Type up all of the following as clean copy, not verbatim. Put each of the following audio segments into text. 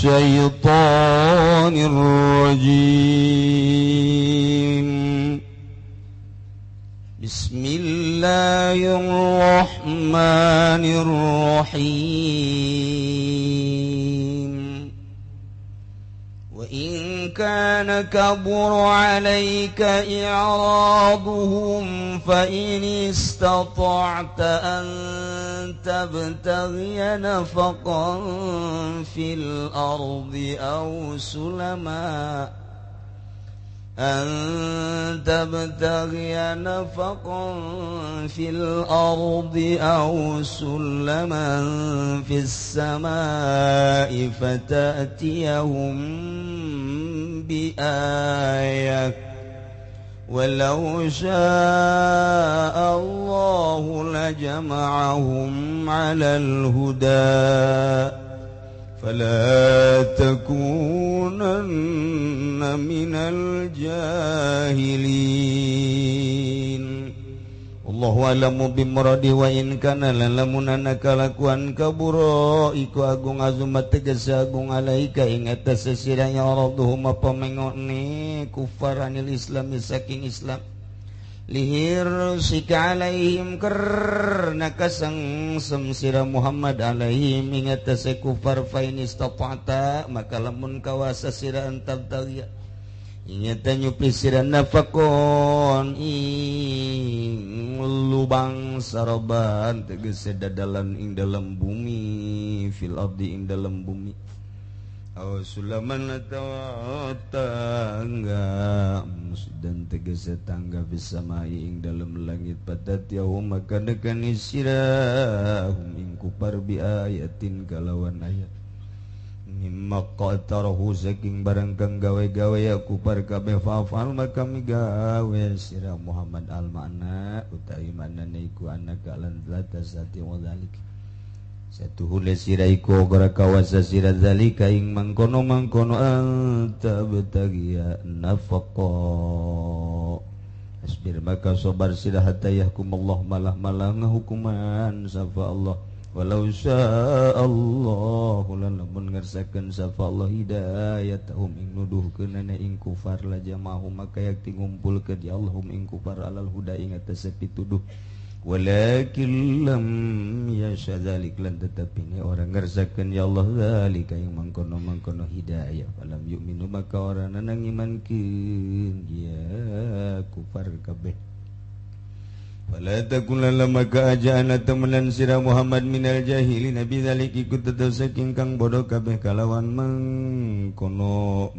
minasyaitonir rajim. Bismillahirrahmanirrahim. Wa in kana kabura 'alaika i'raduhum fa in istata'ta an tabtaghiya nafaqan fil ardi aw sulama أن تبتغي نفقا في الأرض أو سلما في السماء فتأتيهم بآية ولو شاء الله لجمعهم على الهدى فلا تكونن من الجاهلين. Allahu a'lamu bimuradi. Wa in kana lalamunana kalakuan kabura iku agung azumat tegese agung alaika ing atas sesiranya araduhum apa mengone kufaranil islami saking Islam lihir sika alaihim karena kasang semsira Muhammad alaihim ingat sekufar fa in istata'ta maka lamun kawasa sira antab tagya ingat nyupi sira nafakon ing lubang saraban tegese dadalan ing dalam bumi fil ardi ing dalam bumi aw sulaman atawa tangga dan tegese tangga bisa mai ing dalam langit padatiyahum maka nekani sirahum ing kupar bi ayatin kalawan ayat mimma qatarahu saking barang kang gawe-gawe ya kupar kabeh fa'al maka migawe sirah Muhammad al makna utawi manane iku anak lan latasati wa dzalik satu hule siraiku gara kawasa sira zalika ing mangkono anta betagia nafaqa asbir maka sabar sira hatta yahkumullah malah hukuman safa Allah walau sya'allah lamun ngersakeun safa Allah hidayatahum ing nuduhkeun ing kufar la jama'hum maka yakti ngumpulkeun di Allahum ing kufar alal huda ing atas pituduh walakin lam yasha dzalik lan tetapi ini orang ngersakeun ya Allah zalika yang mangkono hidayah falam yu'minu maka orang nang imankeun ya kufar kabeh wala takunna maka ajana temenan sira Muhammad minal jahilin nabi zalik ikut tetep saking kang bodoh kabeh kalawan mangkono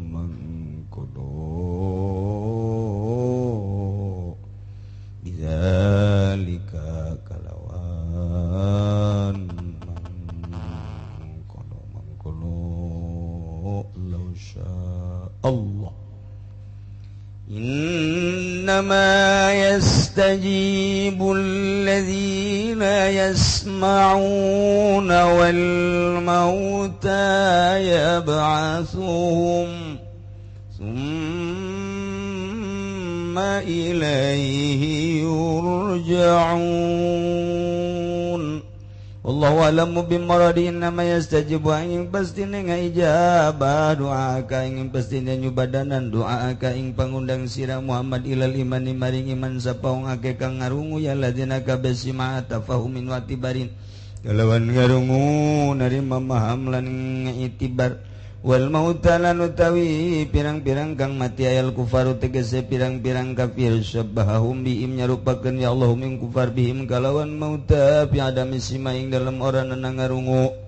bizalika kalawan mangkono law syaa Allah innama yastajibul ladzina yasma'una wal mauta yab'atsuhum ilaihi yurja'un. Wallahu a'lamu bimuradi. Innama yastajibu ing pastine ngaijabah doa ka ing pastine nyubadanan doa ka ing pangundang sira Muhammad ilal imani maring iman sapaung ake kang ngarungu ya ladina kabasima tafahumin watibarin kalawan ngarungu narima maham lan ngitibar wal mautalan utawi pirang-pirang kang mati ayal kufaru tegese pirang-pirang kafir syabahum biim nyarupakeun ya Allah min kufar bihim kalawan mauta fi adami simaing dalam orang nang ngarungu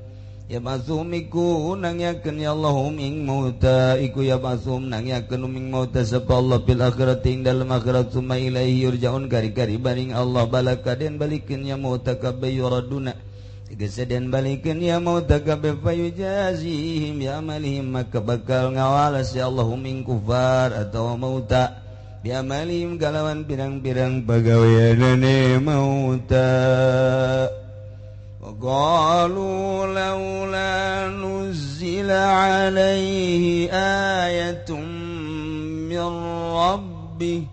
ya masumiku nang yakeun ya Allah ing mauta iku ya masum nang yakeun ing mauta sapa Allah fil akhirati ing dalam akhirat summa ilaihi yurjaun kari-kari baring Allah balakaden balikeun ya mauta kabeh yuraduna Geseden balikin ya mauta kabeh fayujazihim ya amalihim maka bakal ngawalas ya Allahum ing kufar atau mauta bi amalihim kalawan pirang-pirang pagaweanane mauta wa qalu laula nuzila alaihi ayatun min rabbih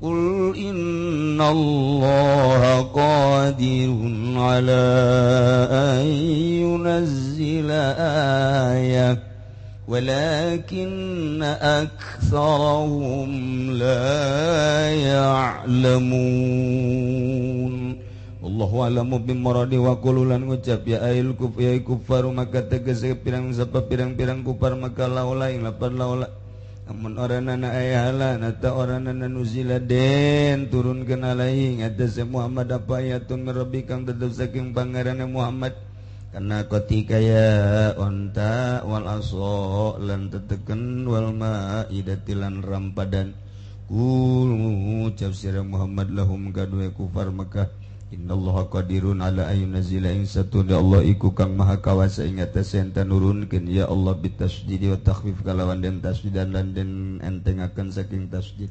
Qul innallaha qadirun ala an yunazzila ayah walakinna aktsarahum la ya'lamun. Allahu a'lamu bimuradi wa qululan ngucap ya ail kufaru maka tegese pirang sapa pirang-pirang kufar maka laula ing lapan laula amun oranana ayahala nata oranana nuzila den turunkeun alaihi ngatas Muhammad apa ayatun rabbi kang tetep saking pangeranna Muhammad karena ketika ya onta wal aso lan teteken wal maidatilan rampadan kul ngucap sira Muhammad lahum kadue kufar Mekah innallaha qadirun ala ayyunazila ing satuna Allah iku kang maha kawasa ing atase enta nurunkeun ya Allah bitasydid wa takhfif kalawan den tasdidan lan den entengaken saking tasdid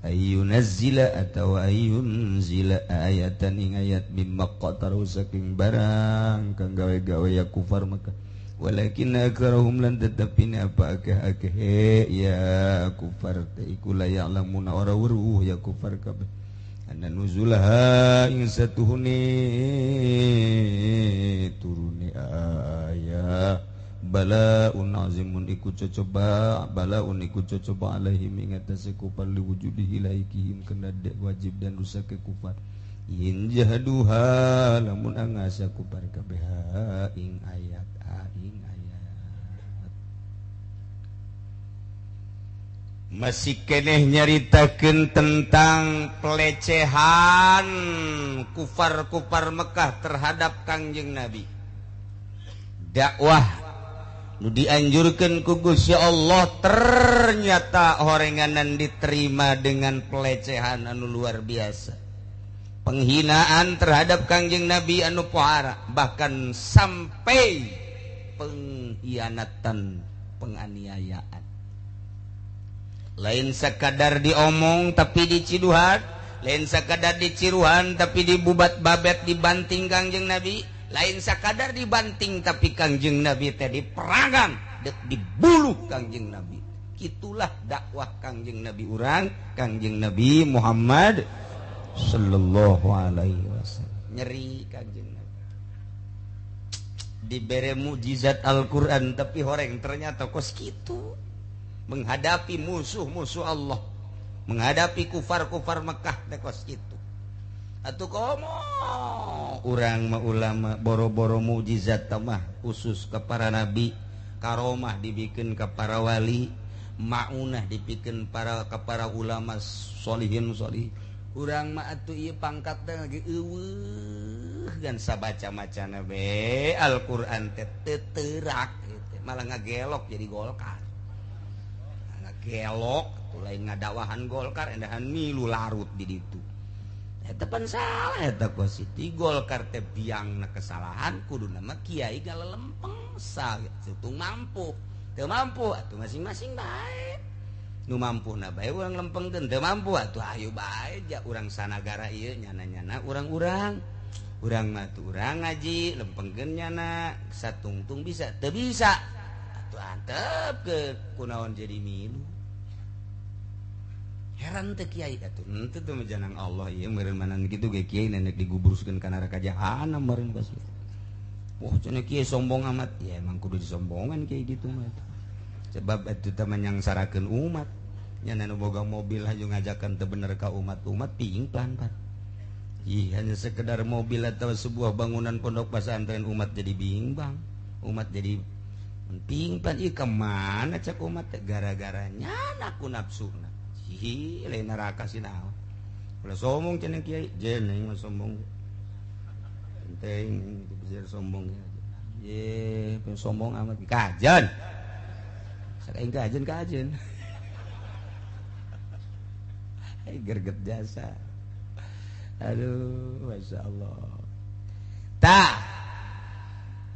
ayyunazzila atau ayyunzila ayatan ing ayat mimma qataru saking barang kang gawe-gawe ya kufar maka walakin aktsaruhum lan tetapine apa akeh ya kufar ta iku la ya'lamuna ora weruh ya kufar kabeh anna nuzulaha ing satuhune turune ayat balaun azimun iku cocoba balaun iku cocoba alaihim ing atase kufar liwujudihi laikihim kena dek wajib dan rusak ke kufar in jahaduha lamun angasa kufar kabeh ing ayat masih keneh nyaritakeun tentang pelecehan kufar-kufar Mekah terhadap Kangjeng Nabi dakwah nu dianjurkan ku Gusti Allah ternyata horenganan diterima dengan pelecehan anu luar biasa penghinaan terhadap Kangjeng Nabi anu pohara bahkan sampai pengkhianatan penganiayaan lain sekadar diomong tapi diciduhan lain sekadar diciruhan tapi dibubat babet dibanting Kangjeng Nabi lain sakadar dibanting tapi Kangjeng Nabi teh diperangan dek dibuluh Kangjeng Nabi itulah dakwah Kangjeng Nabi urang Kangjeng Nabi Muhammad sallallahu alaihi wasallam nyeri Kangjeng Nabi dibere mukjizat Al-Qur'an tapi horeng ternyata kos kitu menghadapi musuh-musuh Allah menghadapi kufar-kufar Mekah teh kos kitu atuh komo urang mah ulama boro-boro mukjizat mah khusus ke para nabi karomah dibikin ke para wali maunah dibikin para ke para ulama solihin solih urang mah atuh ieu pangkatna lagi eueuh gan sabaca macana be Al-Qur'an teh teuterak malah ngagelok jadi Golkar ngagelok tuh lain ngadawahan Golkar endahan milu larut di ditu eta pan salah eta kositi Golkar teh biangna kesalahan kudu nama kiai galelempeng sa situng mampu teu mampu atuh masing-masing bae nu mampuna bae urang lempengkeun teu mampu atuh ayo bae ja urang sanagara ieu nyana-nyana urang-urang urang mah tuh urang ngaji lempengkeun nyana satungtung bisa teu bisa atuh antep ke kunaon jadi milu heran teh kiai atuh henteu teh janang Allah ieu meureun manan kitu ge kiai nenek diguburuskeun ka neraka jahanam meureun bas wah cenah kiai sombong amat ya emang kudu disombongan kiai gitu mah sebab atuh teh manyangsarakeun umat nya nu boga mobil haju ngajakan teu bener ka umat pingplan pan ih hanya sekedar mobil atau sebuah bangunan pondok pesantren umat jadi bimbang umat jadi pingplan ieu kemana cak umat teh gara-gara nyana ku nafsuna hi lain neraka sih naon ulah sombong cenah kiai jeneng mah sombong penting bisa sombong ye sombong amat kajen sakaing kajen gerget jasa aduh masya Allah tah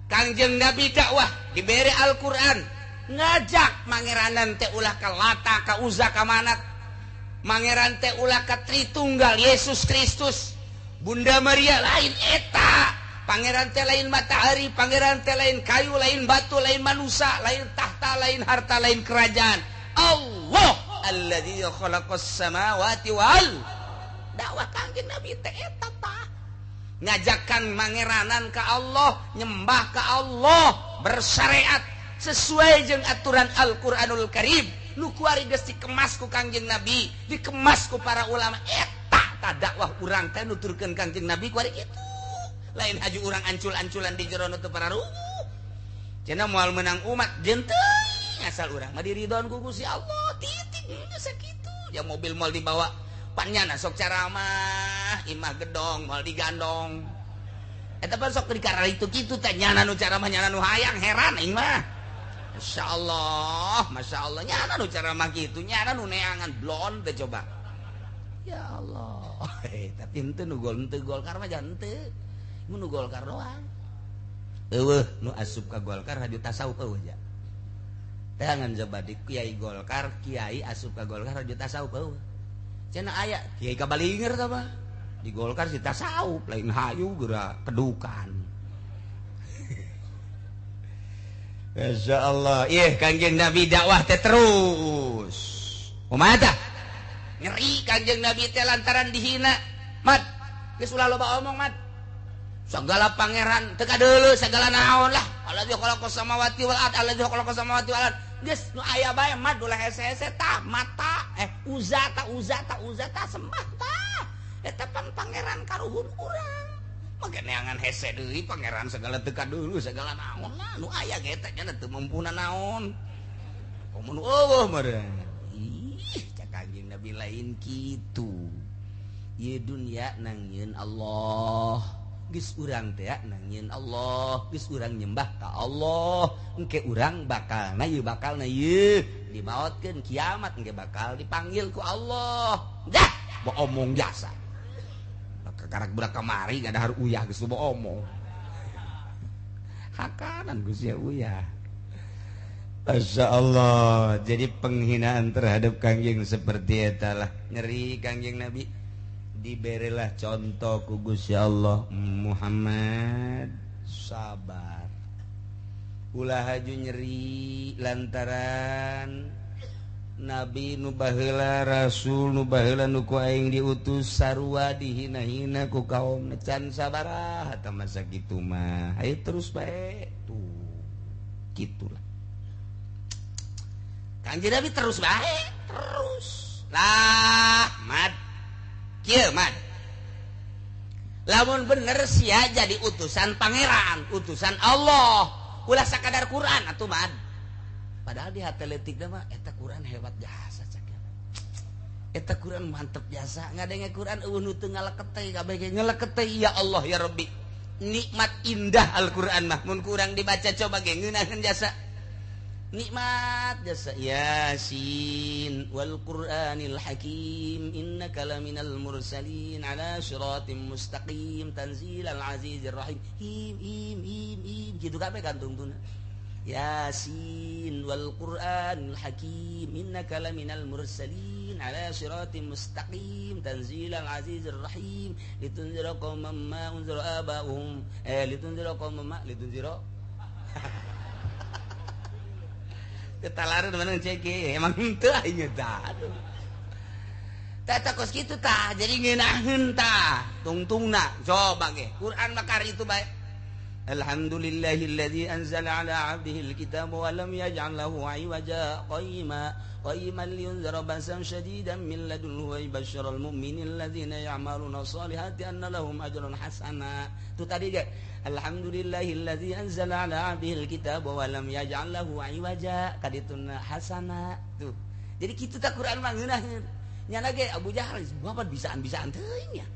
Kangjeng Nabi dakwah diberi Al-Qur'an ngajak mangeranan teh ulah ka Lata ka Uzza ka Manat mangeran teh ulah ka Tritunggal Yesus Kristus Bunda Maria lain eta pangeran teh lain matahari pangeran teh lain kayu lain batu lain manusia lain tahta lain harta lain kerajaan Allah alladzi khalaqas samawati wal dakwah Kangjeng Nabi teh eta tah ngajakan mangeranan ka Allah nyembah ka Allah bersyariat sesuai jeung aturan Al-Qur'anul Karim nu kuari geus dikemas ku Kangjeng Nabi, dikemas ku para ulama. Eta dakwah urang teh nuturkeun Kangjeng Nabi kuari kitu. Lain haju urang ancul-anculan di jero nu teu pararuh. Cenah moal menang umat jeung asal urang mah diridon ku Gusti Allah, titik geus sakitu. Ya mobil moal dibawa pannyana sok caramah, imah gedong moal digandong. Eta pan sok dikara itu kitu teh nyana nu caramah nyana nu hayang heran aing mah. Masya Allah nyana nu caramah kitu, nyana nu neangan blond teh coba. Ya Allah. Tapi henteu nu Golkar mah jangan henteu. Nu Golkar doang. Eueuh nu asup ka Golkar haju tasawuf eueuh ja. Tangan coba di Kiai Golkar, Kiai asup ka Golkar haju tasawuf eueuh. Cenah aya Kiai kabalinger tah mah. Di Golkar si tasawuf lain hayu geura kedukan. Masya Allah. Ih Kangjeng Nabi dakwah teh terus. Kumaha tah? Ngeri Kangjeng Nabi teh lantaran dihina. Mat, geus ulah loba omong mat. Segala pangeran teu kadeuleu segala naon lah. Allazi khalaqas samawati wal ard, allazi khalaqas samawati wal ard. Geus nu aya bae mah ulah hese-hese tah mata uzata sembah tah. Eta pan pangeran karuhun urang. Make neangan hese deui pangeran segala teu kadeuleu segala naon lah. Nu aya ge eta nya teu mumpuna naon. Komun eueuh meureun. Ih, cak Kangjeng Nabi lain kitu. Ieu dunya nangieun Allah. Geus urang teh nangieun Allah, geus urang nyembah ka Allah, engke urang bakalna ieu dibaotkeun kiamat engke bakal dipanggil ku Allah. Dah, bo omong biasa. Karak budak kamari ngadahar uyah geus bo omong. Hakanan geus ya uyah. Masya Allah. Jadi penghinaan terhadap Kangjeng seperti eta lah. Nyeri Kangjeng Nabi. Diberilah contoh ku Gusti Allah, Muhammad sabar. Ulah haju nyeri lantaran Nabi nu baheula, Rasul nu baheula nu ku aing diutus sarua dihina-hina ku kaum can sabaraha eta mah sakitu mah. Hayu terus bae tuh. Kitulah. Kanjeng Nabi terus bae, terus. Lah, Mat. Kieu man. Lamun bener sia jadi utusan pangeran, utusan Allah. Ulah sakadar Quran atuh man. Padahal di hateletik mah eta Quran hebat jasa cak. Eta Quran mantep jasa. Ngadenge Quran eueuh nu teu ngaleket teh kabeh ge ngaleket teh ya Allah ya Rabbi. Nikmat indah Al-Qur'an mah mun kurang dibaca coba ge ngeunaheun jasa. Nikmat jasa Yasin wal Qur'anil Hakim innaka laminal mursalin ala siratim mustaqim tanzilal azizir rahim him kitu kabeh kantungtuna Yasin wal Qur'anil Hakim innaka laminal mursalin ala siratim mustaqim tanzilal azizir rahim litunzira qauman ma unzira abahum litunzira qauman ma litunzira ketalaran mana ceki emang henteu aing tah aduh tah kos kitu tah jadi ngeunaheun tah tungtungna coba ge Quran mah kari itu bae alhamdulillahilladzi anzala ala 'abdihi alkitaba wa lam yaj'al lahu 'iwaja qayyiman liyunzira ba'san shadidan min ladunhu wa yubashshiral mu'minina alladzina ya'maluna shalihati anna lahum ajran hasana tu tadi ge alhamdulillahilladzi anzala ala 'abdihi alkitaba wa lam yaj'al lahu 'iwaja kadituna hasana tuh jadi kitu tah Quran mah ngeunaheun nyana ge Abu Jahal babat bisaan-bisaan teuing nya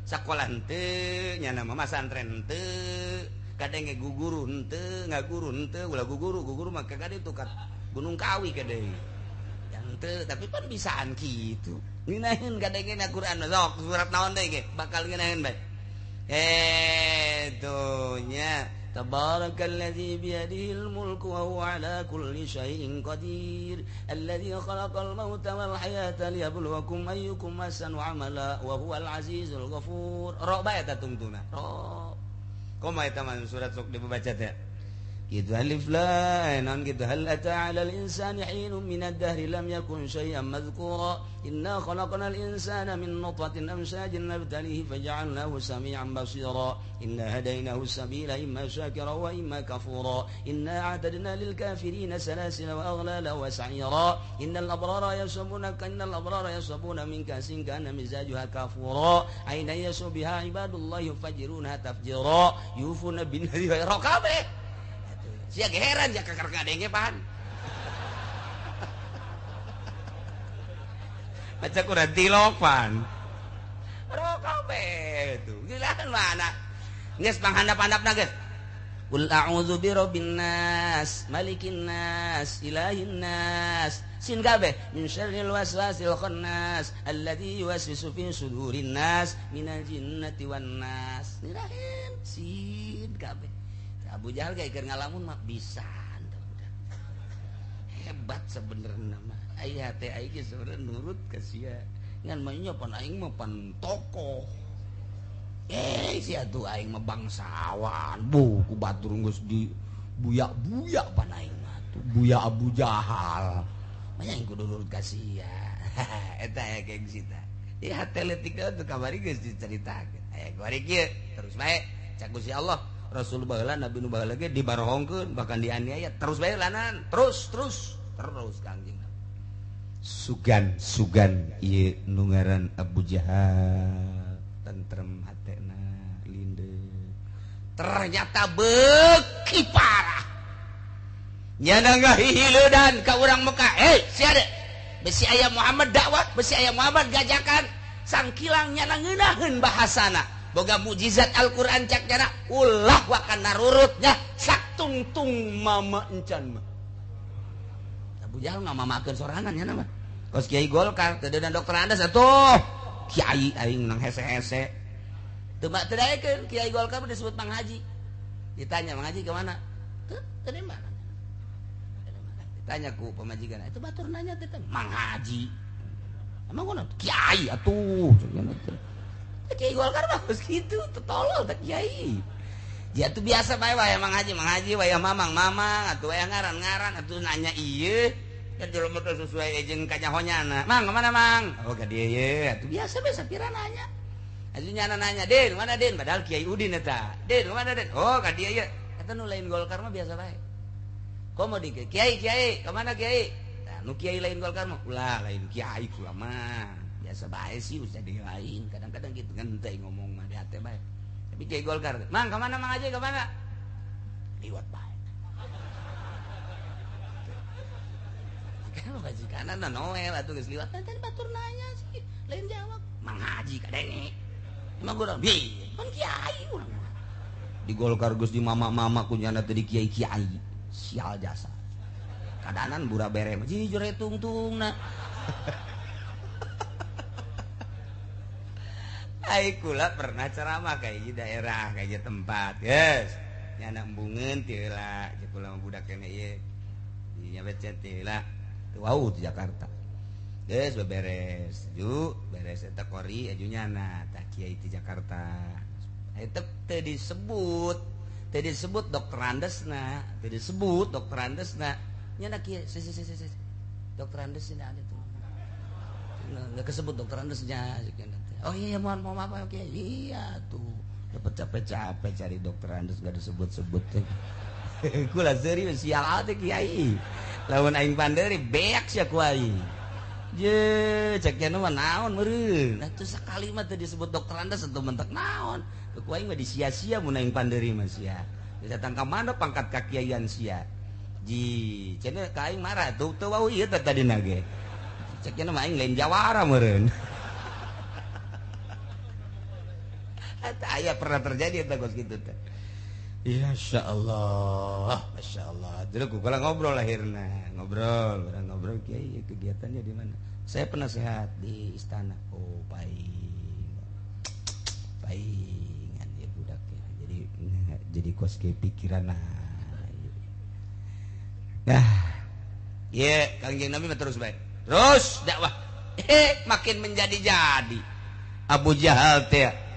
sakola henteu nyana mah masantren henteu kadang ge guguru henteu ngaguru henteu ulah guguru mah kagade tuh ka Gunung Kawi kadang yang henteu tapi pan bisaan kitu ngeunaheun kadang ge na Quran sok surat naon deui ge bakal ngeunaheun bae dunya tabarakalladzi biyadihil mulku wa huwa ala kulli syai'in qadir alladzi khalaqal mauta wal hayata liyabluwakum ayyukum ahsanu amala wa huwal azizul ghafur. Ro bae eta tungtuna ro komaha eta mah surat sok dibaca teh gitu alif lam non gitu hal ata 'alal insani hinun minad dahri lam yakun syai'an madhkura inna khalaqnal insana min nutfatin amshajin nabtalihi faj'alnahu sami'an basira inna hadainahu sabila imma syakira wa imma kafura inna a'tadna lil kafirina salasila wa aghlala wa sa'ira innal abrara yashrabuna min kasin kana mizajuha kafura aina yasbiha ibadullah yufajiruna tafjira yufuna bin nadhi kabeh sia heran ya kakar kadenge pan baca Quran tilopan rokabe itu gilaan mana geus panghandap-handap geus qul a'udzu birabbin nas malikin nas ilahin nas sin kabeh min syarril waswasil khannas alladzi yuwaswisu fi sudurin nas minal jinnati wan nas nirahin sin kabeh Abu Jahal kayak keur ngalamun mah bisa hebat sebenarnya mah aya teh aing ge sebenarnya nurut ka sia ngan mah nya pan aing mah pan tokoh sia tuh aing mah bangsawan ku batur geus di buyak-buyak pan aing mah tuh buyak Abu Jahal mah aing kudu nurut ka sia eta aya kayak gitu ya teletika tuh kamari geus diceritakeun aya kamari kieu terus bae cak Gusti Allah Rasul baheula Nabi nu baheula ge dibarohongkeun bahkan dianiaya terus bae lanan terus Kangjeng sugan ieu nu ngaran Abu Jahal tentrem hatena lindeu ternyata beuki parah nyana ngahihileudan ka urang Mekah sia de besi aya Muhammad dakwah besi aya Muhammad gajakan sangkilang nyana ngeunaheun bahasana boga mukjizat Al-Quran cak jana ulah wakan narurutnya sak tungtung mama encan mah Abu Jahal nggak mamakeun sorangan ya nama kos Kiai Golkar teu dan dokter Andes atuh Kiai aing nang hese-hese teu mah teu daekeun Kiai Golkar disebut Mang Haji ditanya Mang Haji ke mana teu di mana ditanya ku pemajikan itu batur nanya teh Mang Haji emang kunaon Kiai atuh Kiai Golkar bagus gitu, tertolol tak Kiai. Dia tuh biasa bae waya Mang Haji, waya Mamang, atuh waya ngaran, atuh nanya ieu. Kan jelema teh sesuai jeung kanyahonyana. Mang, kemana Mang? Oh ka dieu ye, atuh biasa pira nanya. Atuh nyana nanya, "Den, mana Den?" Padahal Kiai Udin eta. "Den, kemana Den?" Oh ka dieu ye. Eta nu lain Golkar mah biasa bae. Komo di Kiai, kemana Kiai? Nah, nu Kiai lain Golkar mah ulah lain Kiai kula mah. Biasa bae sih usah lain kadang-kadang gitu ngentei ngomong mah di hati bae tapi Kiai Golkar Mang kemana Mang aja kemana liwat bae kan ngaji kanan Noel atuh geus liwat tadi batur nanya sih lain jawab Mang Haji kadenge emang gua bi kan Kiai urang di Golkar geus di mama-mama kunyana teh di Kiai sial jasa kadanan bura bere mah jujur tungtungna kula pernah ceramah kayak di daerah kayak tempat guys nyana embungeun teu lah kula budak kene ieu nya becet teu lah teu wau di Jakarta geus beberes beres eta kori aju nyana tah kiai di Jakarta eta teu disebut dokter Andesna nyana kieu dokter Andesna ada tuh nggak kesebut dokter Andesnya oh iya mohon maaf oke iya tuh dapat capek-capek cari dokter Andes nggak disebut-sebut kula serius sial ate Kiai lawan aing panderi beak sia ku aing je cek nya mah naon meureun atuh sakali mah teu disebut dokter Andes atuh mentek naon ku aing mah disia-sia mun aing panderi mah sia datang ka mana pangkat kakiaian sia ji cenah ka aing marah tuh teu wau ieu teh tadina ge cek nya mah aing lain jawara meureun aya pernah terjadi eta kos kitu teh. Masya Allah. Dulu kula ngobrol lahirna, ngobrol Kiai kegiatannya di mana? Saya penasehat di istana. Oh, paingan ya budak ya. Jadi kos ke pikiran nah. Kangjeng Nabi mah terus baik. Terus dakwah. Makin menjadi-jadi. Abu Jahal teh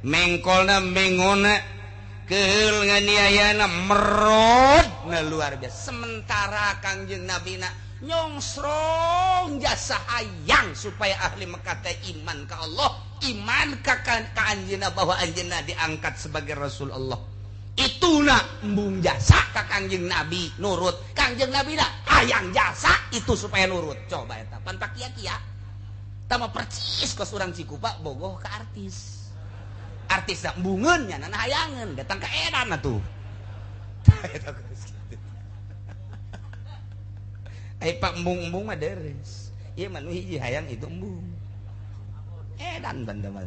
mengkolna mengona nganiayana merot luar biasa. Sementara Kangjeng Nabi nyongsrong jasa hayang supaya ahli Mekah teh iman ke Allah, iman ke anjeunna bahwa anjeunna diangkat sebagai Rasul Allah. Itu embung jasa ke Kangjeng Nabi nurut. Kangjeng Nabi hayang jasa itu supaya nurut. Coba eta pan pakia-kia. Tama percis ke surang Cikupa bogoh ke artis. Artis tak embungeunnya nana hayangan datang ke edan atuh. Pak embung-embung mah deres. Ieu mah nu hiji hayang itu embung. Edan banda mah.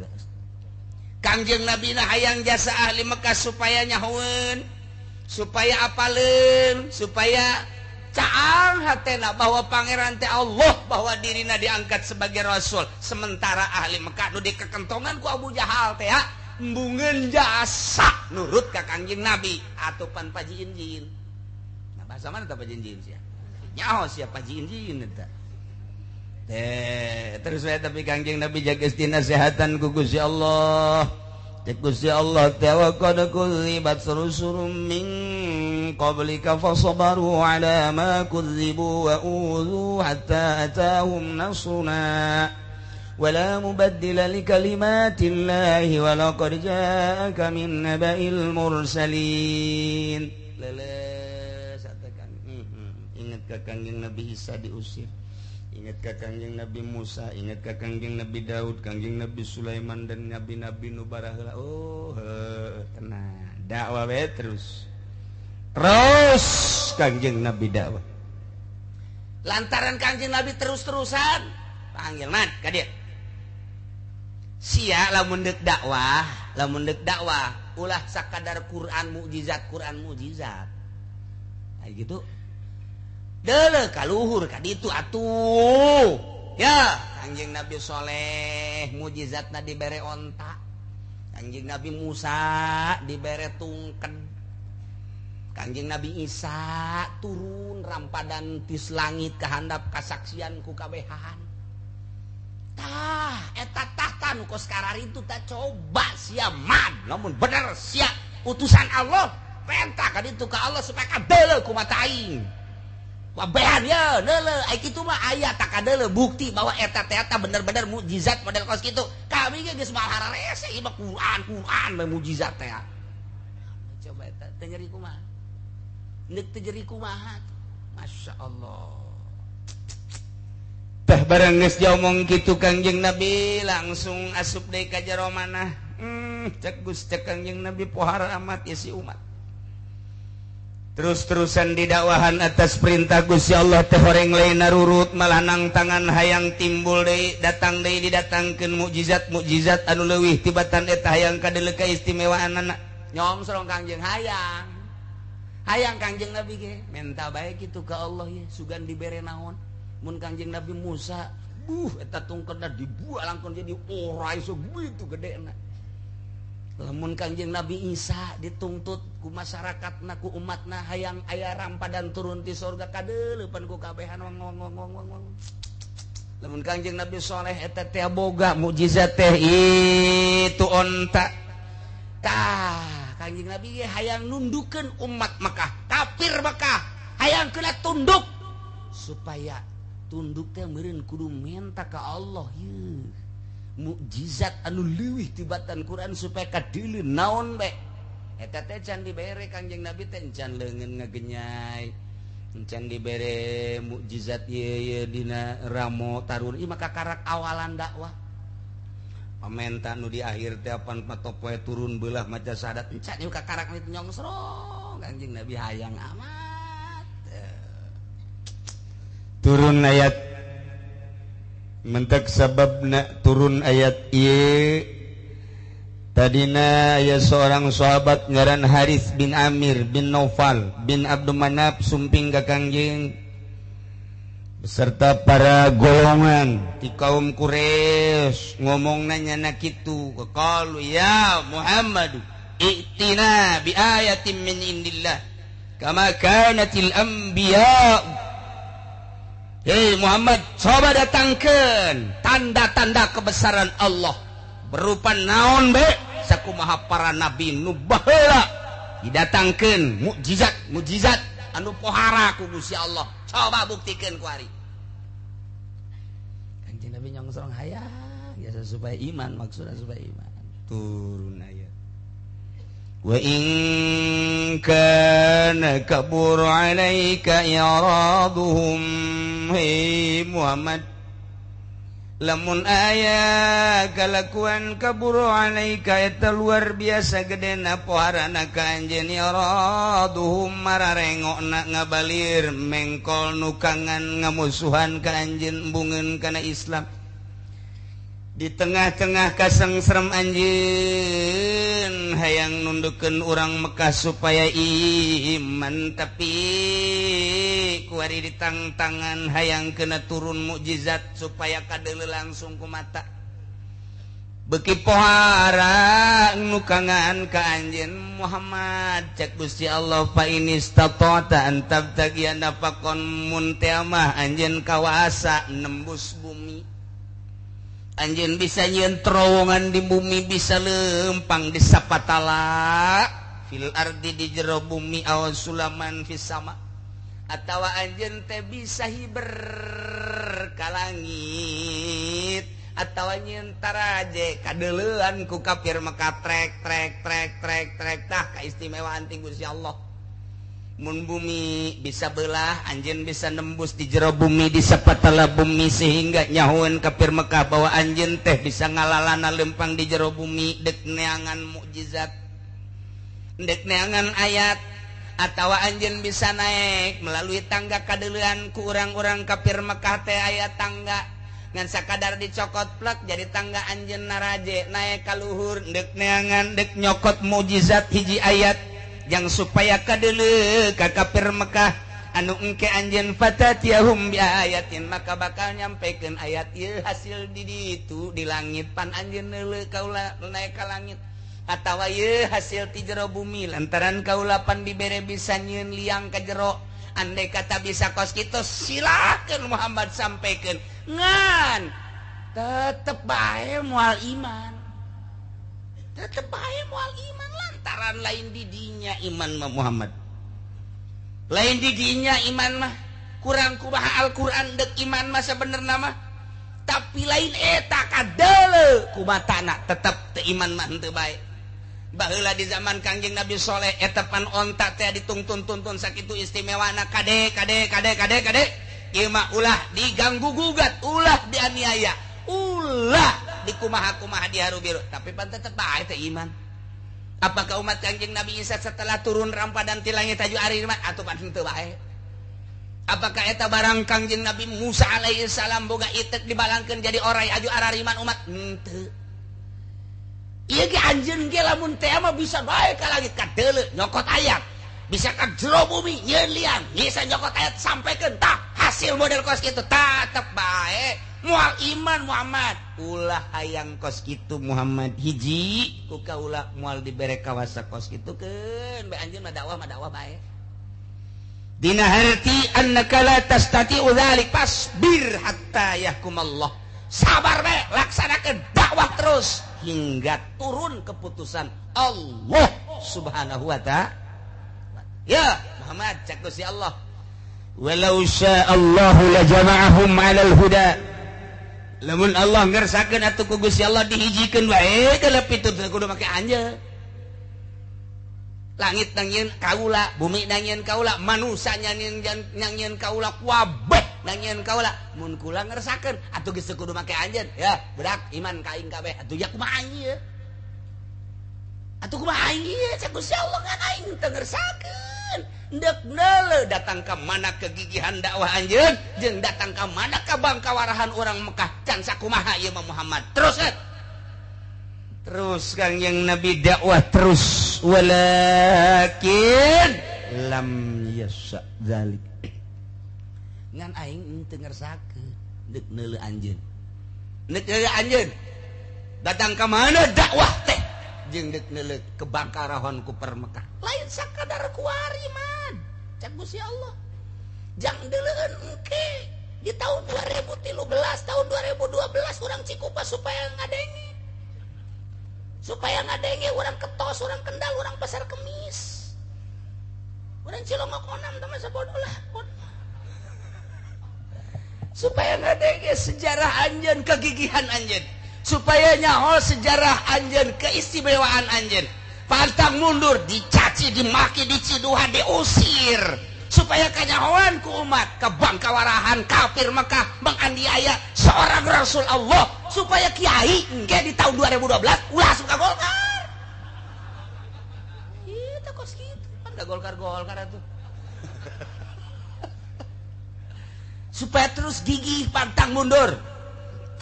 Kangjeng Nabi hayang jasa ahli Mekah supaya nyahoeun, supaya apaleun, supaya caang hatena bahwa pangeran teh Allah, bahwa dirina diangkat sebagai rasul. Sementara ahli Mekah nu dikekentongan ku Abu Jahal teh embungeun jasa nurut ka Kangjeng Nabi atupan Paji Injin. Nah bahasa mana teh Paji Injin sia? Nyaho sia Paji Injin eta. Terus saya tapi Kangjeng Nabi jaga nasihatan ku Gusti Allah. Gusti Allah teh wa qad kudzibat rusulun min qablika fasabaru ala ma kudzibu wa udzu hatta atahum nasruna. ولا مبدل لكلمات الله ولقد جاءك من نبأ المرسلين. Ingat ke Kangjeng Nabi Isa diusir, ingat ke Kangjeng Nabi Musa, ingat ke Kangjeng Nabi Daud, Kangjeng Nabi Sulaiman dan nabi-nabi nu baraheula. Tenang, dakwah we terus Kangjeng Nabi dakwah. Lantaran Kangjeng Nabi terus-terusan panggil man ka dieu. Sia lamun deuk dakwah ulah sakadar Quran mukjizat kayak gitu deuleu ka luhur ka ditu atuh ya. Kangjeng Nabi Soleh mukjizatna dibere onta, Kangjeng Nabi Musa dibere tungked, Kangjeng Nabi Isa turun rampadan tis langit kahandap kasaksian ku kabehan. Eta tahta nu kos karari itu tak coba sia man namun bener sia utusan Allah perintah ka ditu ka Allah supaya kadeuleu ku mata aing. Wabehan ya deuleu ai kitu mah aya tak kadeuleu bukti bahwa eta teh bener-bener mukjizat model kos kitu. Kami ge geus malahara rese ieu mah Quran mah mukjizat teh. Coba eta teh nyeri kumaha? Neuk teh nyeri kumaha? Masyaallah. Tah barang geus diomong kitu Kangjeng Nabi langsung asup deui ka jero manah. Cek Kangjeng Nabi pohara amat ya si umat. Terus-terusan didakwahan atas perintah Gusti Allah teh horeng lain narurut malah nang tangan hayang timbul deui datang deui didatangkeun mukjizat anu leuwih tibatan eta hayang kadeuleu kaistimewaanna. Nyomsrong Kangjeng hayang Kangjeng Nabi ge menta bae kitu ka Allah ya sugan dibere naon. Mun Kangjeng Nabi Musa eta tungkedna dibuat langkon jadi orai segitu gedena. Lamun Kangjeng Nabi Isa dituntut ku masyarakatna ku umatna hayang aya rampadan turun ti surga kadeuleupan ku kabehan wong. Lamun Kangjeng Nabi Soleh eta teh boga mukjizat teh itu onta. Kangjeng Nabi hayang nundukeun umat Mekah, kafir Mekah hayang kena tunduk supaya tunduk teh meureun kudu menta ka Allah ye. Mukjizat anu leuwih tibatan Quran supaya kadeuleu naon bae. Eta teh can dibere Kangjeng Nabi teh can leungeun ngagenyai. Can dibere mukjizat ieu dina ramo tarun. Ieu mah kakarak awalan dakwah. Pamenta nu di akhir teh apan patopoe turun beulah maca syahadat. Can ieu kakarak itu nyongsrong Kangjeng Nabi hayang amat. Turun ayat mentek sababna turun ayat ieu tadina aya seorang sahabat ngaran Harits bin Amir bin Naufal bin Abdul Manaf sumping ka Kangjeng beserta para golongan di kaum Quraisy ngomongna nyana kitu qalu ya Muhammad i'tina bi ayatin min indillah kama kanatil anbiya. Hei Muhammad, coba datangkan tanda-tanda kebesaran Allah berupa naon be sakumaha para nabi nu baheula didatangkeun mukjizat anu pohara ku Gusti Allah. Coba buktikeun ku ari. Kanjeng Nabi nyongsong hayang biasa supaya iman, maksudna supaya iman. Turun aya. Wa in kana kabur 'alaika iraduhum hi Muhammad, lamun aya kalakuan kabur 'alaika eta luar biasa gedena poharana ka anjeun iraduhum mararengokna ngabalir mengkol nukangan ngamusuhan ka anjeun embungeun kana Islam. Di tengah-tengah kasengserem anjeun hayang nundukeun urang Mekah supaya iman, tapi kuari ditangtangan hayang kena turun mukjizat supaya kadeuleu langsung ku mata. Beuki pohara nukangan ka anjeun Muhammad, cek Gusti Allah, fa inistata'ta an tabtaghi nafaqan mun teh mah anjeun kawasa nembus bumi. Anjeun bisa nyieun terowongan di bumi, bisa lempang di sapatala fil ardi di jero bumi, aw sulaman fis sama, atawa anjeun teh bisa hiber ka langit, atawa nyieun taraje kadeuleuan ku kafir Mekah trek tah kaistimewaan ti Gusti Allah. Mun bumi bisa belah, anjeun bisa nembus di jero bumi di sapatala bumi, sehingga nyahoeun kafir Mekah bahwa anjeun teh bisa ngalalana lempang di jero bumi dek neangan mukjizat, dek neangan ayat, atawa anjeun bisa naik melalui tangga kadeuleuan ku urang-urang kafir Mekah teh aya tangga ngan sakadar dicokot plek jadi tangga anjeun naraje naik ka luhur dek neangan dek nyokot mukjizat hiji ayat yang supaya kadeuleu ka kafir Mekah anu engke anjeun fatatiyahum bi ayatin, maka bakal nyampekeun ayat ieu hasil di ditu di langit pan anjeun neuleu kaula naik ka langit, atawa ieu hasil ti jero bumi lantaran kaula pan dibere bisa nyieun liang ka jero. Andai kata bisa kos kitu silakeun Muhammad sampaikeun ngan tetep bae moal iman, tetep bae moal iman lantaran lain di dinya iman mah Muhammad, lain di dinya iman mah kurang kumaha Al-Qur'an dek iman mah sabenerna mah, tapi lain eta kadeuleu kumatana tetep teu iman mah henteu bae. Baheula di zaman Kangjeng Nabi Soleh eta pan onta teh dituntun-tuntun sakitu istimewana kade ieu mah ulah diganggu gugat, ulah dianiaya, ulah dikumaha-kumaha diharu-biru, tapi pan tetep bae teh iman. Apakah umat Kangjeng Nabi Isa setelah turun rampadan ti langit aju ari iman atuh pan henteu bae? Apakah eta barang Kangjeng Nabi Musa alaihi salam boga itek dibalangkeun jadi orai aju arariman umat? Henteu. Ieu ge anjeun ge lamun teh mah bisa bae ka langit kadeuleu nyokot ayat, bisa ka jero bumi nyieun liang, bisa nyokot ayat sampaikeun tah hasil model kos kitu tetep bae moal iman Muhammad. Ulah hayang kos kitu Muhammad hiji ku kaula moal dibere kawasa kos kitu keun bae anjeun mah dakwah bae. Dina harti annaka la tastati'u dzalik fasbir hatta yahkumallah. Sabar bae, laksanakeun dakwah terus hingga turun keputusan Allah Subhanahu wa ta'ala. Ya Muhammad cak Gusti Allah, walau sya'allahu la jama'ahum 'alal huda. Lamun Allah ngersakeun atuh ku Gusti Allah dihijikeun wae kelep itu kudu make anjeun. Langit nangieun kaula, bumi nangieun kaula, manusia nangieun kaula, kabeh nangieun kaula. Mun kula ngersakeun atuh geus kudu make anjeun. Ya, budak iman ka aing kabeh. Atuh ya kumaha ieu? Atuh kumaha ieu? Cek Gusti Allah ngan aing teu ngersakeun. Ndek neuleuh datang ka mana kegigihan dakwah anjeun jeung datang ka mana kabangkawarahan urang Mekah can sakumaha ieu mah Muhammad. Terus Kangjeng Nabi dakwah terus, walakin lam yasha dzalik. Ngan aing teu ngersakeun deuk neuleuh anjeun. Deuk neuleuh anjeun. Datang ka mana dakwah teh jeung deuk neuleuh kebangkarahan ku per Mekah. Lain sakadar kuari man. Cak Gusti Allah. Jang deuleueun engke di tahun 2013, tahun 2012 urang Cikupa supaya ngadenge. Supaya ngadenge orang Ketos, orang Kendal, orang Pasar Kemis. Urang Cilongok onam teh masa bodoh lah. Supaya ngadenge sejarah anjeun, kegigihan anjeun. Supaya nyaho sejarah anjeun, keistimewaan anjeun. Pantang mundur, dicaci, dimaki, diciduhan, diusir. Supaya kanyahoan ku umat kebangkawarahan kafir Mekah menganiaya seorang Rasul Allah. Supaya kiai engke di tahun 2012 ulah suka Golkar. Itu kos gitu. Kan enggak Golkar atuh. Supaya terus gigih pantang mundur.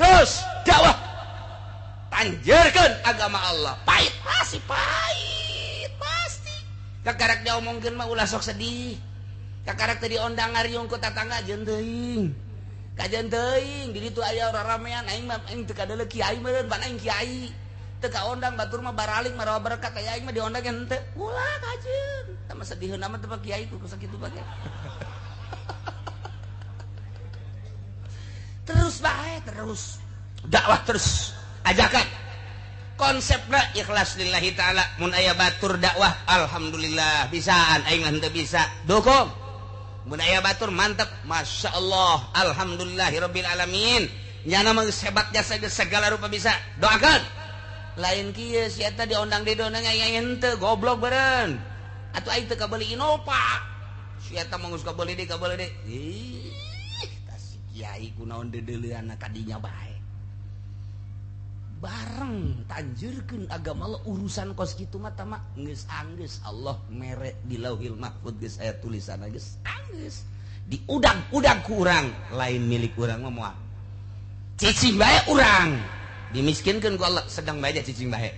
Terus dakwah tanjurkeun agama Allah. Pahit pasti pahit pasti. Kakarak diomongkeun mah ulah sok sedih. Kakarak tadi ondang ngariung ku tatangga jeung teuing. Kajen teuing di ditu aya ramean aing mah aing teu kadeuleu kiai meureun pan aing kiai. Teu kaondang batur mah baralik marawa berkat aya aing mah diondang henteu. Ulah kajeun. Tah mah sediheuna mah teu kiai ku sakitu bae. Terus bae terus dakwah terus ajakan konsepna ikhlas lillahi ta'ala mun aya batur dakwah alhamdulillah bisaan aing mah henteu bisa dukung mun aya batur mantep masyaallah alhamdulillahirabbil alamin nyana mah hebat jasa segala rupa bisa doakeun lain kieu si eta diondang di dona nya henteu goblok beureun atuh aing teu kabeuli Innova si eta mah geus kabeuli deui kiai kunaon dedeleuan kadinya bae bareng tanjurkeun agama Allah urusan kos kitu mah tama geus anggeus Allah mere di Lauhil Mahfuz geus aya tulisanna geus anggeus diudang-udang ku urang lain milik urang mah moal cicing bae urang dimiskinkeun ku Allah sedang bae cicing bae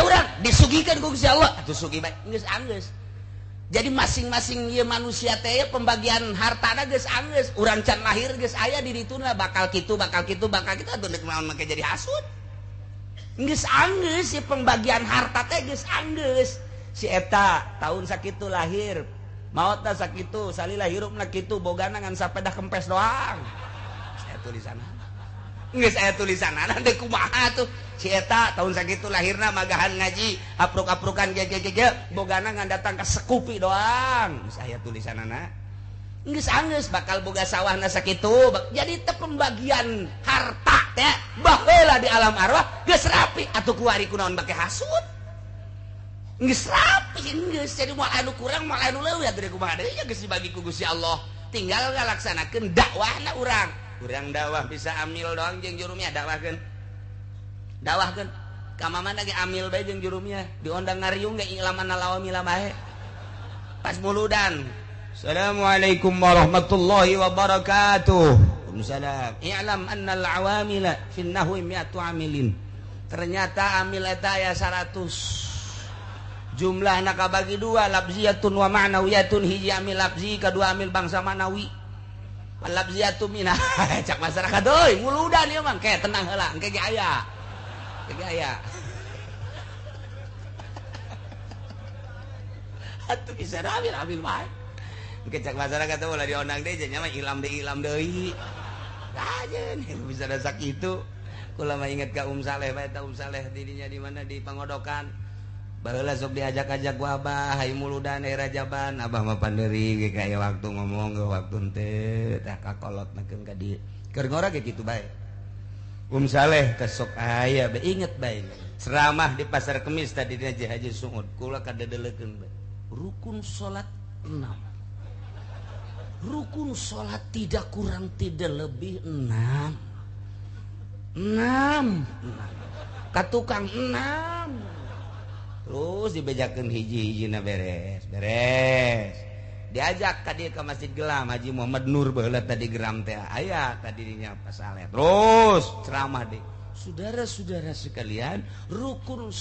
urang disugikeun ku Gusti Allah atuh sugih bae geus anggeus. Jadi masing-masing ieu manusia teh pembagian hartana geus anggeus. Urang can lahir geus aya di dituna bakal kitu atuh deuk naon make jadi hasud. Geus anggeus si pembagian harta teh geus anggeus. Si eta tahun sakitu lahir, maotna sakitu, salila hirupna kitu, bogana ngan sapeda kempes doang. Saya tulisanna. Geus aya tulisanana teh kumaha tuh. Si eta tahun sakitu lahirna magahan ngaji apruk-aprukan gege bogana ngan datang ke sekupi doang saya tulisanana geus anggeus bakal boga sawahna sakitu jadi teu pembagian harta teh baheula di alam arwah geus rapi atuh kuari kunaon bake hasud geus rapi geus jadi moal anu kurang moal anu leuwih atuh kumaha deui geus dibagi ku Gusti Allah tinggal ngalaksanakeun dakwahna urang dakwah bisa amil doang jeung jurumnya dakwahkeun ka mamana ge amil bae jeung jurumnya diondang ngariung ge ilamanna lawamila bae pas muludan assalamualaikum warahmatullahi wabarakatuh waalaikumsalam i'lam annal awamila fin nahwi mi'atu amilin ternyata amil eta aya 100 jumlahna kabagi dua labziyatun wa ma'nawiyatun hiji amil labzi kadua amil bangsa manawi labziyatu minah cak masyarakat euy muludan ieu mah ke tenang heula engke ge aya gaya atuh bisa ambil bae kecak masyarakat teh ulah diondang deui nya mah ilam deui ajeun bisa da sakitu kula mah inget ka Saleh bae ta Saleh didinya di mana di Pangodokan baheula sok diajak-ajak ku Abah hayu muludan Rajaban Abah mah pandeuri ge kaya waktu ngomong ge waktu teu tah kakolotnakeun ka dieu keur ngora ge kitu bae Saleh kesok aya be inget bae ceramah di pasar Kemis tadi di Haji Sungud kula kadedelekeun bae rukun salat 6 rukun salat tidak kurang tidak lebih 6 ka tukang 6 terus dibejakeun hiji-hijina beres diajak tadi ke Masjid Gelam Haji Muhammad Nur baheula tadi geram teh aya tadinya pas Saleh terus ceramah deh saudara-saudara sekalian rukun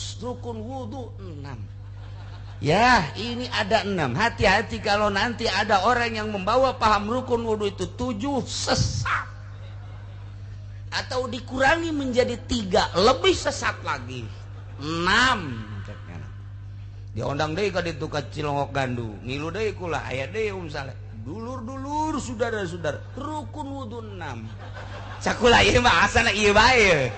wudu 6 ya ini ada 6 hati-hati kalau nanti ada orang yang membawa paham rukun wudu itu 7 sesat atau dikurangi menjadi 3 lebih sesat lagi 6 diondang deui ka ditu ka Cilongok Gandu ngilu deui kula aya deui Saleh dulur-dulur saudara-saudara rukun wudu 6 cakula ieu mah asana ieu bae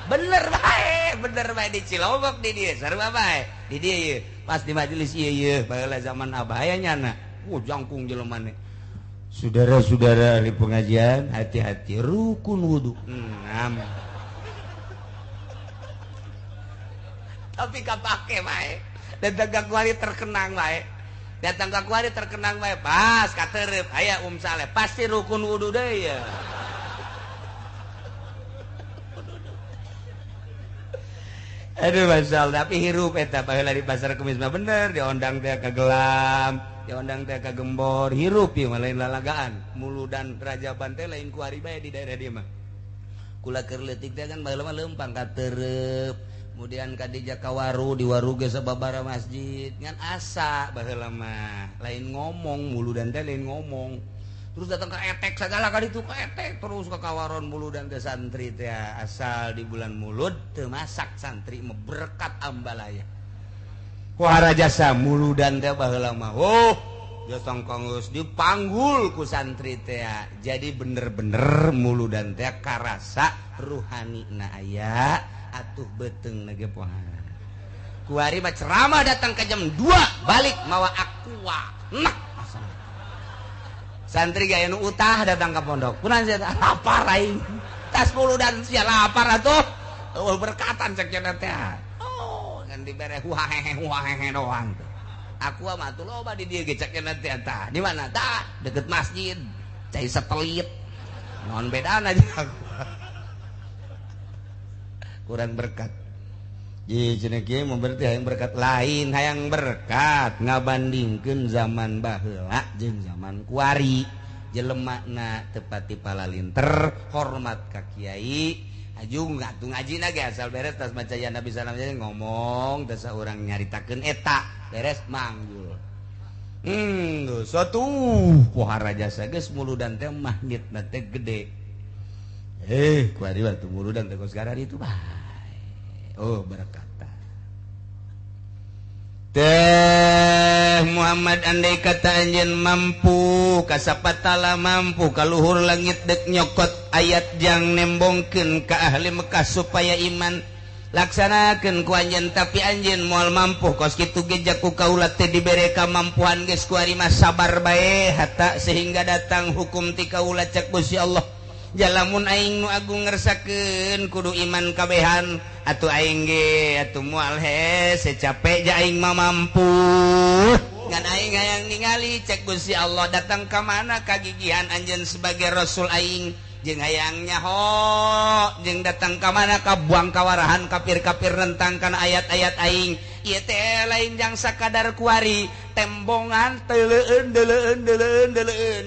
bener baik di Cilobok di dia sarua bae di dia ye. Pas di majelis ieu baheula zaman abah aya nyana jangkung jelema mane. Saudara-saudara ahli pengajian, hati-hati rukun wudu. Tapi kapake bae. Datang ka kuari terkenang bae. Datang ka kuari terkenang bae. Pas katereup aya Saleh, pasti rukun wudu deui ya. Aduh masal, tapi hirup eta baheula di pasar Kemis mah bener, diondang teh ka Gelam, diondang teh ka Gembor, hirup ieu mah lain lalagaan. Mulu dan Rajaban teh lain kuari bae di daerah dieu mah. Kula keur leutik teh kan baheula mah leumpang katereup. Kemudian ka di Jakawaru, di waru ge sababaraha masjid, ngan asa baheula mah. Lain ngomong, mulu dan teh lain ngomong. Terus datang ke etek segala kali itu ke etek terus ke kawaron mulu dan ke santri teh asal di bulan Mulud teu masak santri berkat ambalaya. Kuara jasa mulu dan teh baheula mah jasa kanggeus dipanggul ku santri teh. Jadi bener-bener mulu dan teh karasa ruhanina aya atuh beteung na ge pohara. Kuari mah ceramah datang ke jam 2 balik mawa aqua. Nah santri gaya nu utah datang ke pondok kunaon sia lapar aing tas mulu dan sia lapar atuh berkatan cek cenah teh kan dibere huahehe doang tuh aku mah tuh loba di dieu ge cek cenah teh tah di mana tah deket masjid cai satelit naon bedana jeung aku kurang berkat. Jadi cenah kieu mah berarti hayang berkat lain, hayang berkat ngabandingkeun zaman baheula jeung zaman kuari. Jelemana teu pati palalinter, hormat ka kiai, ajung atuh ngajina ge asal beres tas maca ya Nabi sallallahu alaihi wasallam ngomong teu saurang nyaritakeun eta, beres manggul. Satu pohara jasa geus muludan teh magnetna teh gede. Kuari waktu muludan teh sekarang itu bae. Berkata teh Muhammad andai kata anjeun mampu kasapatala mampu kaluhur langit dek nyokot ayat jang nembongkeun ka ahli Mekah supaya iman laksanakeun ku anjeun tapi anjeun moal mampu kos kitu ge jaku kaula teh dibere kamampuan geus ku ari mah sabar bae hatta sehingga datang hukum ti kaula cek Gusti Allah. Jalamun aing nu agung ngersakeun kudu iman kabehan atuh aing ge atuh moal secapek ja aing mah mampu ngan aing hayang ningali cek Gusti Allah datang ka mana kagigihan anjeun sebagai rasul aing jeung hayang nyaho jeung datang ka mana ka buang kawarahan kafir-kafir rentang kana ayat-ayat aing ieu teh lain jang sakadar kuari tembongan teleueun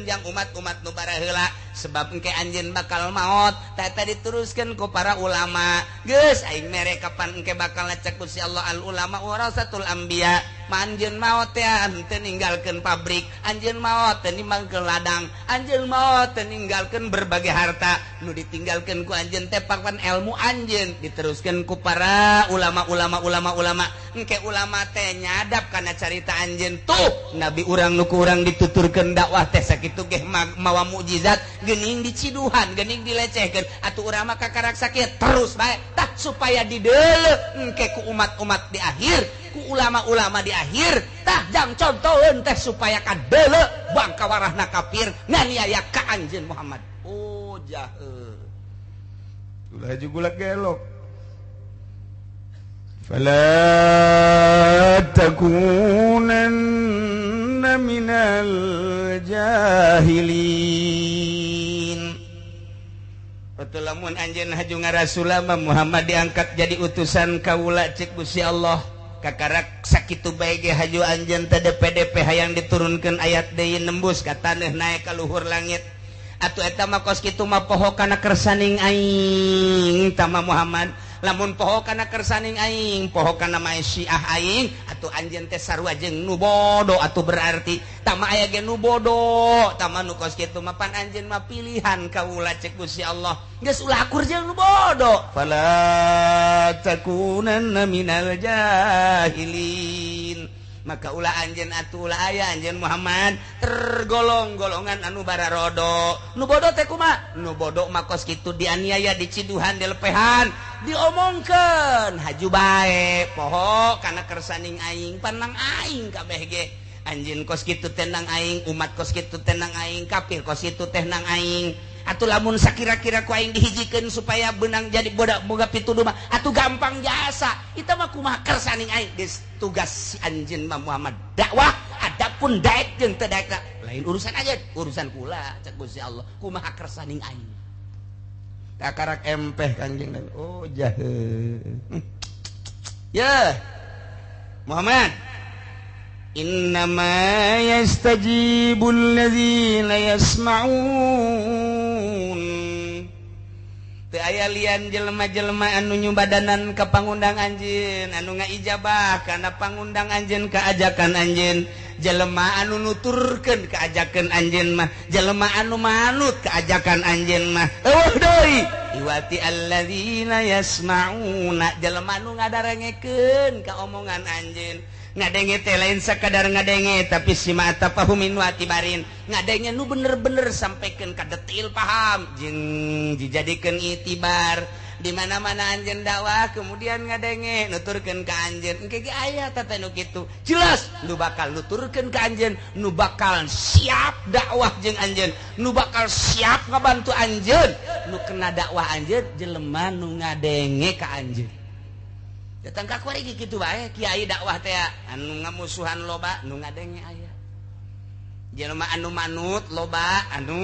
jang umat-umat nu bara heula sebab engke anjeun bakal maot tata diteruskeun ku para ulama geus aing mere kapan engke bakal ngecek Gusti Allah al ulama warasatul anbiya anjeun maot teh henteu ninggalkeun pabrik anjeun maot teh ninggalkeun ladang anjeun maot teh ninggalkeun berbagai harta nu ditinggalkeun ku anjeun teh papan ilmu anjeun diteruskeun ku para ulama engke ulama teh nyadap kana carita anjeun tuh nabi urang nu ku urang dituturkeun dakwah teh sakitu ge mawa mukjizat geuning diciduhan geuning dilecehkeun atuh urang mah kakarak sakit terus bae tah supaya dideuleu engke ku umat-umat di akhir ku ulama-ulama di akhir tah jang contoheun teh supaya kadeuleu bangka warahna kafir nganiaya ka anjeun Muhammad jaheul ulah jugulak gelok fala takunanna minal jahilin. Betul lamun anjeun haju ngarasulama Muhammad diangkat jadi utusan kaula cek Gusti Allah kakarak sakitu bae ge haju anjeun teh DP hayang diturunkeun ayat deui nembus ka taneuh naek ka luhur langit atuh eta mah kos kitu mah poho kana kersaning aing tama Muhammad lamun poho kana kersaning aing poho kana Syiah aing atuh anjeun teh sarua jeung nu bodo atuh berarti tama aya ge nu bodo tama nu kos kitu mah pan anjeun mah pilihan kaula cek Gusti Allah geus ulah akur jeung nu bodo fala takunanna minal jahilin maka ulah anjeun atuh ulah aya anjeun Muhammad tergolong-golongan anu bararodo nu bodo teh kumaha nu bodo mah kos kitu dianiaya diciduhan dilepehan diomongkeun haju bae poho kana kersaning aing panang aing kabeh ge anjeun kos kitu teh nang aing umat kos kitu teh nang aing kafir kos kitu teh nang aing atuh lamun sakira-kira ku aing dihijikeun supaya beunang jadi boga pituduh mah atuh gampang jasa eta mah kumaha kersaning aing geus tugas si anjeun mah Muhammad dakwah adapun daek jeung teu daek lain urusan aja urusan kula cek Gusti Allah kumaha kersaning aing takarak empeh Kangjeng Nabi oh jahe ya Muhammad innama yastajibul ladzina yasma'un teu aya lian jelema-jelema anu nyumbadanan ka pangundang anjeun anu ngaijabah kana pangundang anjeun ka ajakan anjeun jelema anu nuturkeun ka ajakan anjeun mah jelema anu manut ka ajakan anjeun mah eueuh deui iwati alladzina yasma'una jelema anu ngadarengekeun ka omongan anjeun ngadenge teh lain sakadar ngadenge tapi simata pahumin wa tibarin ngadenge nu bener-bener sampaikan ka detail paham jeung dijadikeun itibar di mana-mana anjeun dakwah kemudian ngadenge nuturkeun ka anjeun engke ge aya tata nu kitu jelas nu bakal nuturkeun ka anjeun nu bakal siap dakwah jeung anjeun nu bakal siap ngabantu anjeun nu kena dakwah anjeun jelema nu ngadenge ka anjeun datang ka kuari kitu bae kiai dakwah teh anu ngamusuhan loba nu ngadenge aya jelema anu manut loba anu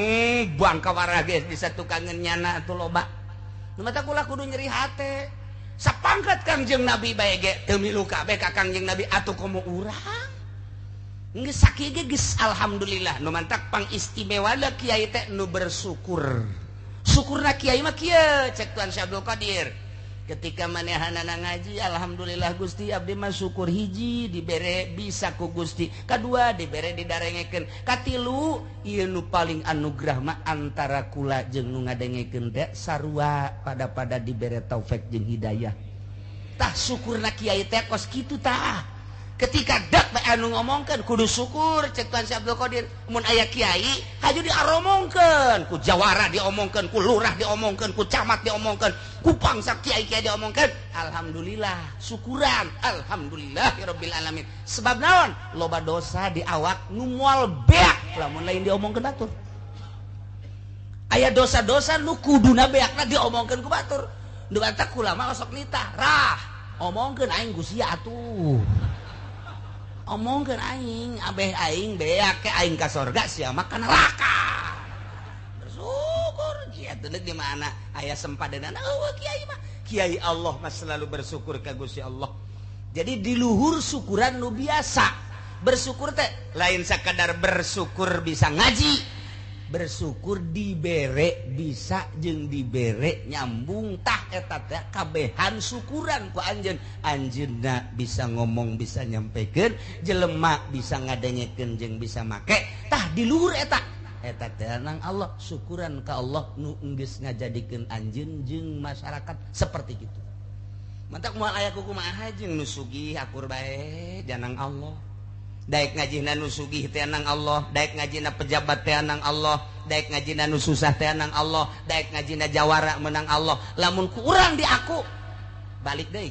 buang kawara geus bisa tukangeun nyana atuh loba nu mata kula kudu nyeri hate sapangkat Kangjeng Nabi bae ge teu milu kabeh ka Kangjeng Nabi atuh komo urang geus sakieu ge geus alhamdulillah nu mantak pangistimewa da kiai teh nu bersyukur syukurna kiai mah kieu cek Tuan Syekh Abdul Qadir ketika manehanana ngaji alhamdulillah Gusti abdi mah syukur hiji dibere bisa ku Gusti kadua dibere didarengekeun katilu ieu nu paling anugerah mah antara kula jeung nu ngadengekeun teh sarua pada dibere taufik jeung hidayah tah syukurna kiai teh kos kitu tah ketika dak bae anu ngomongkeun kudu syukur cek Tuan Syekh Abdul Qadir mun aya kiai haju diaromongkeun ku jawara diomongkeun ku lurah diomongkeun ku camat diomongkeun ku pangsa kiai-kiai diomongkeun alhamdulillah syukuran alhamdulillahirabbil alamin sebab naon loba dosa di awak nu moal beak lamun lain diomongkeun batur aya dosa-dosa nu kuduna beakna diomongkeun ku batur nu batak kula mah osok nitah rah omongkeun aing Gusti atuh omongkeun aing abeh aing beak ke aing ka sorga sia mah ka neraka bersyukur kieu deuk di mana aya sempadanana eueuh kiai mah kiai Allah mah selalu bersyukur ka Gusti Allah jadi di luhur syukuran nu biasa bersyukur teh lain sakadar bersyukur bisa ngaji bersyukur dibere bisa jeung dibere nyambung tah eta teh kabehan syukuran ku anjeun anjeunna bisa ngomong bisa nyampekeun jelema bisa ngadengekeun jeung bisa make tah di luhur eta teh nang Allah syukuran ka Allah nu geus ngajadikeun anjeun jeung masyarakat seperti kitu mantap moal aya kumaha jeung nu sugih akur bae janang Allah daek ngajina nu sugih teh nang Allah daek ngajina pejabat teh nang Allah daek ngajina nu susah teh nang Allah daek ngajina jawara menang Allah lamun ku urang di aku balik deui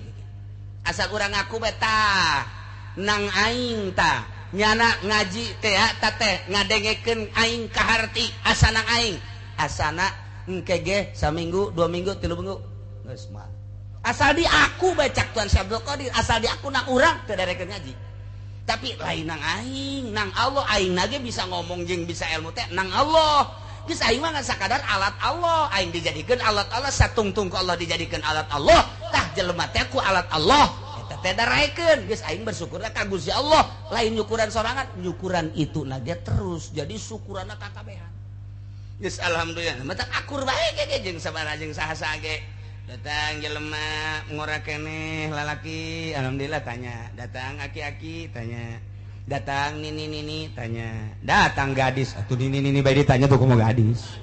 asal urang aku beta nang aing tah nyana ngaji teh ta teh ngadengekeun aing kaharti asana aing asana engke ge saminggu 2 minggu 3 minggu geus mah asal di aku baca Tuan Syekh Abdul Qadir asal di aku nang urang teu darekeun ngaji tapi lain nang aing nang Allah aing nage bisa ngomong jeung bisa ilmu teh nang Allah geus aing mah sakadar alat Allah aing dijadikeun alat Allah satungtung ku Allah dijadikeun alat Allah tah jelema teh ku alat Allah eta teh daraekeun geus aing bersyukur ka Gusti Allah lain nyukuran sorangan nyukuran itu nage terus jadi syukuranna kakabehan geus alhamdulillah mata akur bae ge jeung sabaraha jeung saha-saha ge datang jelema ngora keneh lalaki alhamdulillah tanya datang aki-aki tanya datang nini tanya datang gadis atuh nini bae ditanya tuh kumaha gadis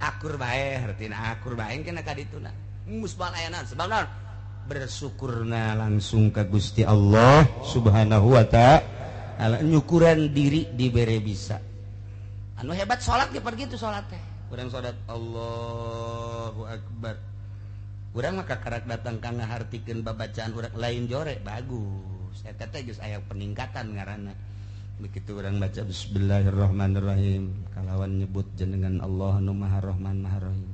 akur bae hartina akur bae kena ka dituna musbal aya naon sebab naon bersyukurna langsung ka Gusti Allah Subhanahu wa ta'ala nyukuran diri dibere bisa anu hebat salat ge pergi tuh salat teh urang salat Allahu akbar. Urang mah kakarak datang ka ngahartikeun babacaan urang lain jorek bagus. Eta teh geus aya peningkatan ngaranna. Begitu urang baca bismillahirrahmanirrahim kalawan nyebut jenengan Allah nu Maha Rahman Maha Rahim.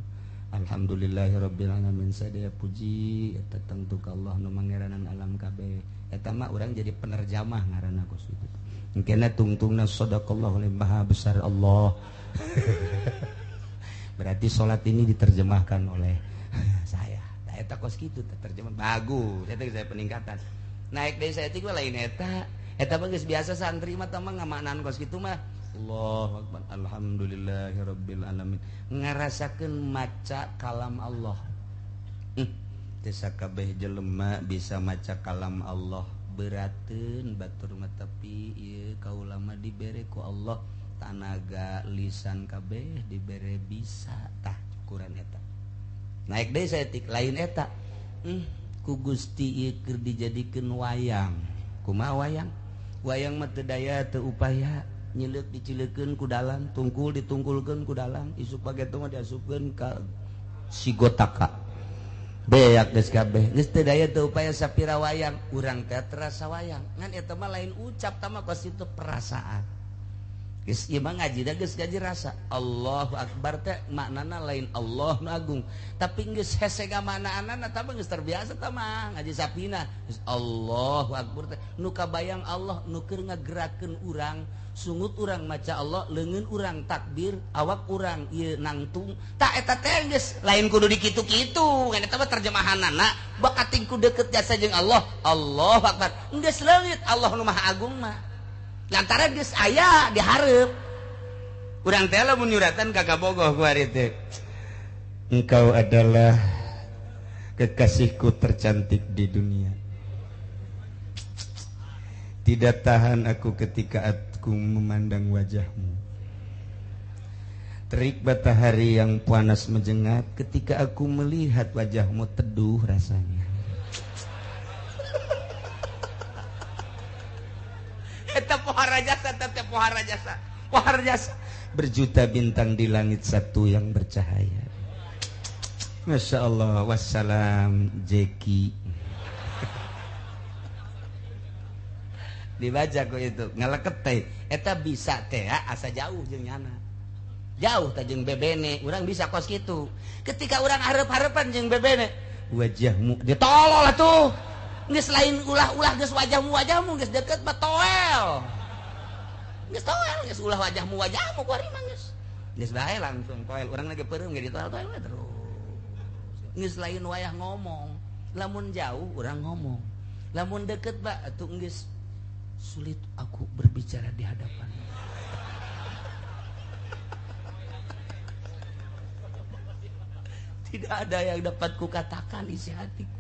Alhamdulillahirabbil alamin sadaya puji eta tentu ka Allah nu mangeranan alam kabeh. Eta mah urang jadi penerjemah ngaranna kos itu. Engkena tungtungna sadaqallahu maha besar Allah. Berarti salat ini diterjemahkan oleh saya. Nah, eta kos kitu terjemah bagus. Eta saya peningkatan. Naik deui saya tiga lain eta. Eta mah geus biasa santri mah tamang ngamaknaan kos kitu mah. Allahu akbar. Alhamdulillahirabbil alamin. Ngarasakeun maca kalam Allah. Teu sakabeh jelema bisa maca kalam Allah. Berateun batur mah tapi ieu kaula mah dibere ku Allah tanaga lisan kabeh dibere bisa tah ukuran eta. Naik deui saeutik lain eta. Ku Gusti ieu keur dijadikeun wayang. Kumaha wayang? Wayang mah teu daya teu upaya nyileuk dicileukeun ku dalang, tungkul ditungkulkeun ku dalang, isuk pagetu mah diasupkeun ka sigotaka. Beak geus kabeh, geus teu daya teu upaya sapira wayang, urang teh terasa wayang. Ngan eta mah lain ucap tah mah kos itu perasaan. Geus ieu mah ngajina geus ngaji rasa. Allahu akbar teh maknana lain Allah nu agung. Tapi geus hese gamanana tah mah geus terbiasa tah mah ngaji sapina. Geus Allahu akbar teh nu kabayang Allah nu keur ngagerakeun urang. Sungut urang maca Allah, leungeun urang takbir, awak urang ieu nangtung. Tak eta teh geus lain kudu dikitu-kitu. Ngan eta mah terjemahanana bakating ku deukeut jasa jeung Allah. Allahu akbar. Geus leungit Allah nu Maha Agung mah. Lantaran geus aya di hareup. Urang teh lamun nyuratan ka Kabogoh ku ari teh. Engkau adalah kekasihku tercantik di dunia. Tidak tahan aku ketika aku memandang wajahmu. Terik matahari yang panas menjengat ketika aku melihat wajahmu teduh rasanya. Eta pohara jasa, tete pohara jasa. Pohara jasa. Berjuta bintang di langit satu yang bercahaya. Masya Allah. Wassalam Jeki. Dibaca ku itu ngaleket teh eta bisa teh asa jauh jeung nyana jauh teh jeung bebene urang bisa kos kitu ketika urang hareup-hareupan jeung bebene wajahmu ditolol atuh geus lain ulah-ulah geus wajahmu geus deukeut mah toel geus ulah wajahmu ku ari mah geus bae langsung toel urang lagi peureum ge ditoel-toel terus geus lain wayah ngomong lamun jauh urang ngomong lamun deukeut ba atuh geus sulit aku berbicara di hadapan. Tidak ada yang dapat kukatakan isi hatiku.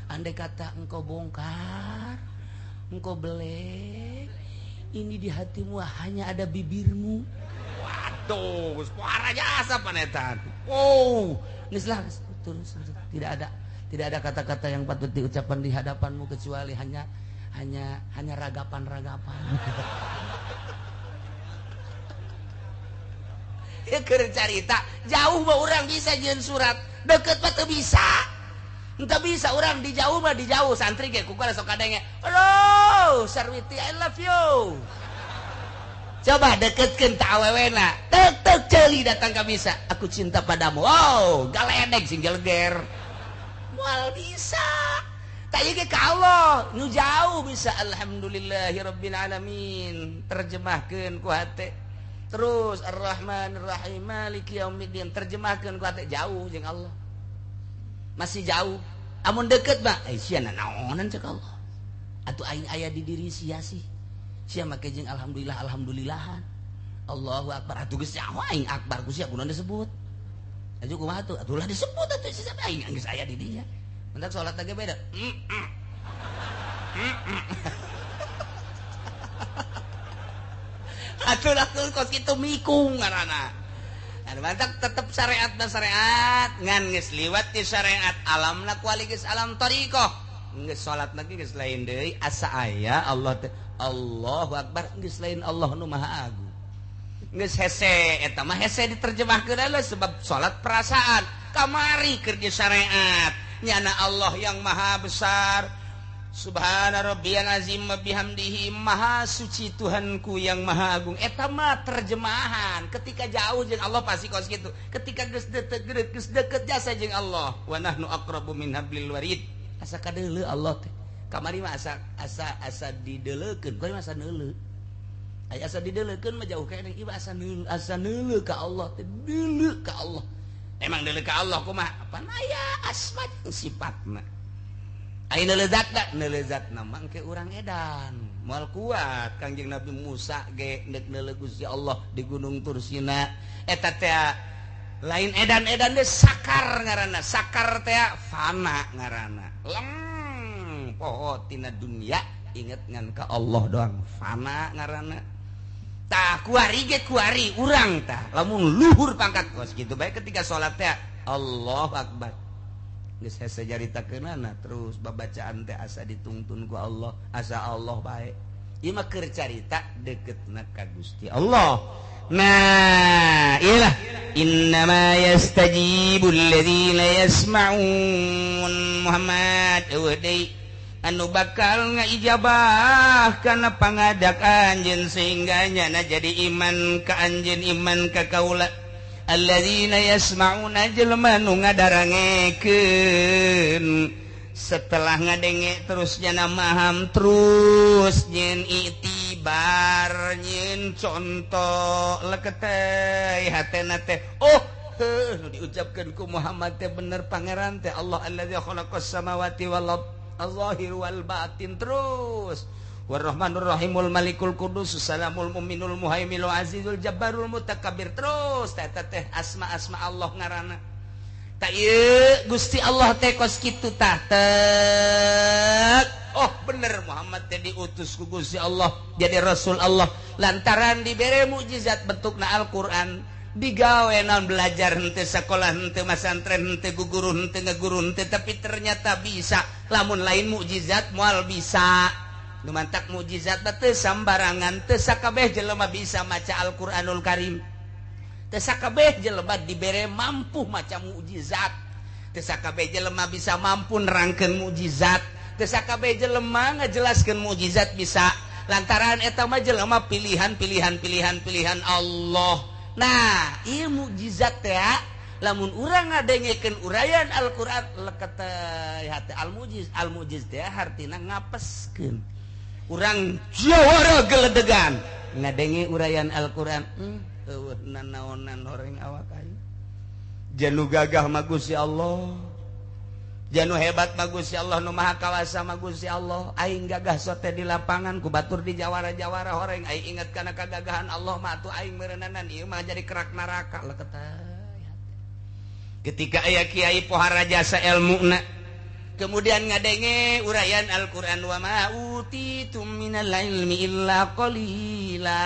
Andai kata engkau bongkar, engkau belek, ini di hatimu hanya ada bibirmu. Waduh, suara jasa panetan. Oh, nislah terus tidak ada kata-kata yang patut diucapkan di hadapanmu kecuali hanya ragapan-ragapan. Ya keur carita jauh mah urang bisa jeung surat, deukeut mah teu bisa. Entah bisa urang di jauh mah di jauh santri ge kukulah sok kadenge. Halo, Sarwiti I love you. Coba deketkeun ta awewena. Tek ceuli datang ka bisa. Aku cinta padamu. Wow, galedeg sing gelger. Moal bisa. Tanya ke Allah nu jauh bisa. Alhamdulillahirabbil alamin terjemahkeun ku hate terus Ar-Rahmanir-Rahim Maliki Yaumiddin terjemahkeun ku hate jauh jeung Allah masih jauh amun deukeut mah sia naonan cek Allah atuh aing aya di diri sia sih sia make jeung alhamdulillahan Allahu akbar atuh geus nyaho aing akbar ku sia kunaon disebut atuh kumaha atuh atuh lah disebut atuh sia aing geus aya di dinya. Mentak sholat lagi beda. Atulah kos kitu mikung ngaranna. Anu mantak tetep syariat dan syariat ngan geus liwat ti syariat alamna kuali geus alam tariqah. Geus sholat lagi geus lain deui asa aya Allah teh Allahu akbar geus lain Allah nu Maha Agung. geus hese eta mah hese diterjemahkeun adalah sebab salat perasaan kamari keur syariat nyana Allah yang maha besar. Subhana rabbiyal azim wa bihamdihi, maha suci Tuhanku yang maha agung. Eta mah terjemahan. Ketika jauh jeung Allah pasti kos kitu. Ketika geus deukeut jasa jeung Allah, wa nahnu aqrabu min hablil warid. Asa kadeuleu Allah teh. Kamari mah asa dideuleukeun, kamari mah asa neuleu. Aya asa dideuleukeun mah jauh kae ieu asa neuleu ka Allah teh, deuleu ka Allah. Emang deuleu ka Allah kumaha? Apana aya asma sifatna. Aina lezatna mangke urang edan moal kuat Kangjeng Nabi Musa ge neuk neuleuh Gusti Allah di Gunung Tursina eta teh lain edan-edan teh sakar ngaranna sakar teh fana ngaranna poho tina dunya inget ngan ka Allah doang fana ngaranna tah kuari ge kuari urang tah lamun luhur pangkat kos kitu bae ketika salat teh Allahu Akbar geus hese jaritakeunana terus babacaan teh asa ditungtun ku Allah asa Allah bae ieu mah keur carita deuketna ka Gusti Allah. Nah iyalah innama yastajibul ladzina yasma'un Muhammad eueuh deui anu bakal ngaijabah kana pangadak anjeun sehingga nyana jadi iman ka anjeun iman ka kaula alladzina yasma'una jelema nu ngadarangekeun setelah ngadenge terus nyana maham terus nyen itibar nyen contoh leketeh hatena teh nu diucapkeun ku Muhammad teh bener pangeran teh Allah alladzi khalaqas samawati wal ardh az-zahir wal batin terus Warrahmanur Rahimul Malikul Qudus Salamul Muminul Muhaiminul Azizul Jabbarul Mutakabbir terus eta teh asma-asma Allah ngaranna. Ta ieu Gusti Allah teh kos kitu tah teh. Oh bener Muhammad teh diutus ku Gusti Allah jadi rasul Allah lantaran dibere mukjizat bentukna Al-Qur'an. Digawe naon belajar henteu sakola henteu masantren henteu guguru henteu ngaguru henteu tapi ternyata bisa lamun lain mukjizat moal bisa. Nu mantak mukjizat teh sambarangan teu sakabeh jelema bisa maca Al-Qur'anul Karim teu sakabeh jelema dibere mampu maca mukjizat teu sakabeh jelema bisa mampu nerangkeun mukjizat teu sakabeh jelema ngajelaskeun mukjizat bisa lantaran eta mah jelema pilihan Allah. Nah ieu mukjizat teh lamun urang ngadengekeun urayan Al-Qur'an leket hate al-mujiz teh hartina ngapeskeun urang jawara geledegan ngadenge urayan Al-Qur'an eueuh nanaonan horeng awak aing janu gagah mah Gusti Allah janu hebat mah Gusti Allah nu maha kawasa mah Gusti Allah aing gagah sote di lapangan ku batur di jawara-jawara horeng aing inget kana kagagahan Allah mah atuh aing meureunnan ieu mah jadi kerak neraka leketay ketika aya kiai pohara jasa ilmuna kemudian ngadenge urayan Al-Qur'an wa ma utitum minal ilmi illa qalila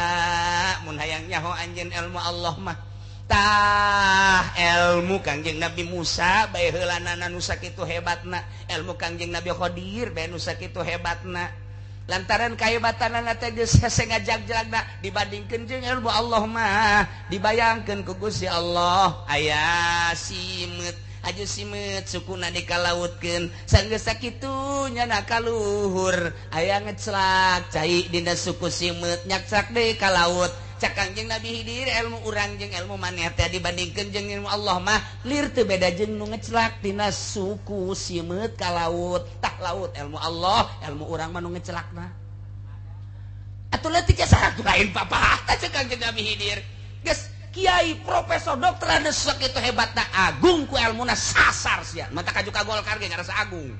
mun hayang nyaho anjeun ilmu Allah mah tah ilmu Kangjeng Nabi Musa bae heulanana nu sakitu hebatna ilmu Kangjeng Nabi Khadir bae nu sakitu hebatna lantaran kahebatanna teh geus hese ngajag-jagna dibandingkeun jeung ilmu Allah mah dibayangkeun ku Gusti Allah aya simeut aju simet sukuna dikalautkeun sanggeus sakitu nyana kaluhur aya ngeclak cai dina suku simet nyaksak deui ka laut cak Kangjeng Nabi Khidir ilmu urang jeung ilmu maneh teh dibandingkeun jeung ilmu Allah mah lir teu beda jeung nu ngeclak dina suku simet ka laut tah laut ilmu Allah ilmu urang mah nu ngeclakna atuh leutik saha lain papah tah cak Kangjeng Nabi Khidir geus kiai profesor dokter anu sakitu hebatna agung ku ilmuna sasar sia mata kaju ka Golkar ge ngarasa agung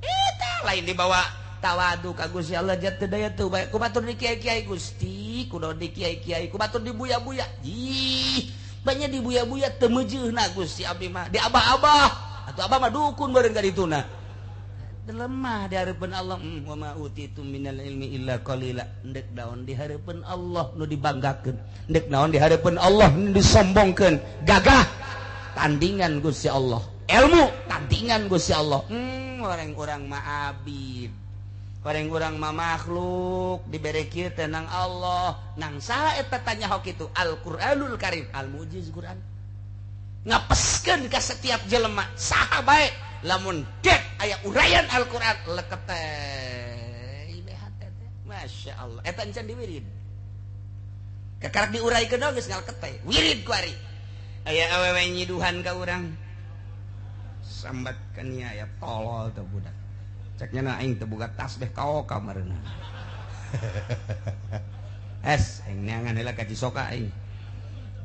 eta lain dibawa tawadu ka Gusti Allah jatuh daya tuh bae ku batur di kiai-kiai Gusti kudu di kiai-kiai ku batur di buya-buya ih banyak di buya-buya teu meujeuhna Gusti abdi mah di abah-abah atuh abah mah dukun beureun ka dituna lemah di hareupeun Allah wa ma utitum minal ilmi illa qalila endek daon di hareupeun Allah nu dibanggakeun endek naon di hareupeun Allah nu disombongkeun gagah tandingan Gusti Allah ilmu tandingan Gusti Allah orang-orang mah abid paling urang mah makhluk dibere kieu tenang Allah nang saha eta tanya hok itu Al-Qur'anul Karim al-mujiz Quran ngapeskeun ka setiap jelema saha bae lamun dek aya urayan Al-Qur'an leket teh Masya Allah eta encan diwirid kakarak diuraykeun dong geus ngaleket teh wirid ku ari aya awewe nyiduhan ka urang sambat ka nia aya tolol teh budak ceknya na aing teu boga tasbih kao kamarna aing neangan heula ka Cisoka aing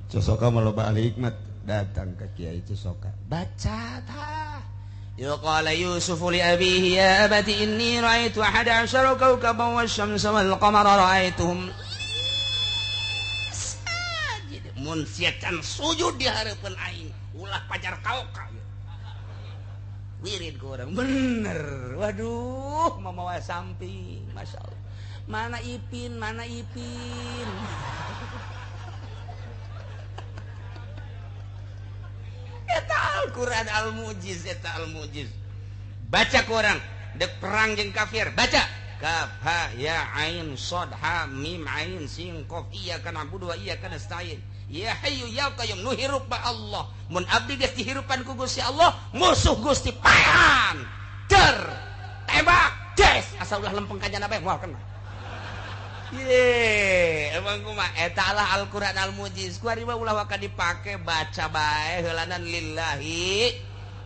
Cisoka mah loba ahli hikmat datang ke Kiai Cisoka baca tah yuqala yusufu li abihi ya abati inni ra'aitu 11 kawkaban wasyamsa wal qamara ra'aituhum mun siacan sujud di hareupeun aing ulah pajar kaoka wirid ku orang bener waduh mamawa samping Masya Allah mana Ipin eta Al-Quran al-mujiz eta al-mujiz baca ku orang dek perang jeung kafir baca kaf ha ya ain shad ha mim ain sin qaf iyyaka na'budu wa iyyaka nasta'in ya hayyu ya qayyum nu hirup ba Allah mun abdi geus dihirupan ku Gusti Allah musuh Gusti paehan ter tembak des asa ulah lempeng kajana bae moal kena ye emang kumaha eta lah Al-Qur'an al-mujiz ku ari mah ulah waka dipake baca bae heulanan lillahi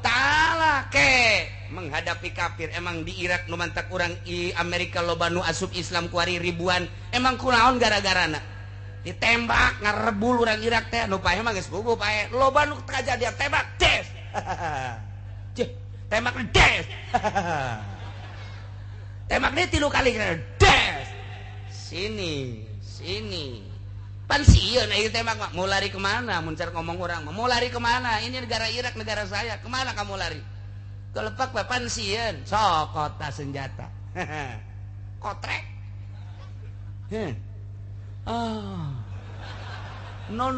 ta'ala ke menghadapi kafir emang di Irak nu mantak urang i Amerika loba nu asup Islam ku ari ribuan emang kunaon gara-garana ditembak ngarebul urang Irak teh nu paeh mah geus gugup paeh loba nu kajadian tembak des cih tembak des tembak deui 3 kali des sini pan sieun ieu tembak mah mau lari kemana mun cer ngomong urang mah mau lari kemana ini negara Irak negara saya kemana kamu lari kelepak pan sieun sokota senjata kotrek no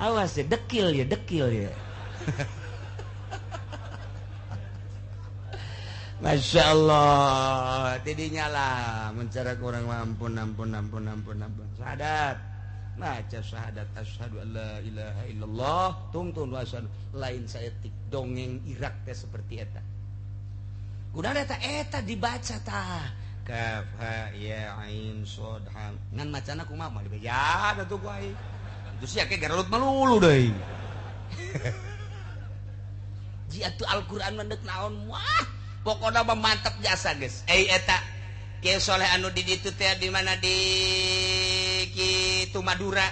awas ya dekil ya Masya Allah tidinya lah mencara kurang ampun syahadat baca syahadat asyhadu an la ilaha illallah tungtun wa asyhadu lain saeutik dongeng Irak teh seperti eta kunaon eta dibaca tah kaf ha ya ain shad ha ngan macana kumaha mah dibaca atuh ku aing itu sia ke garulut melulu deui ji atuh Al-Qur'an mendek naon wah pokokna mah mantep jasa geus eta Kiai Soleh anu di ditu teh di mana di kitu Madura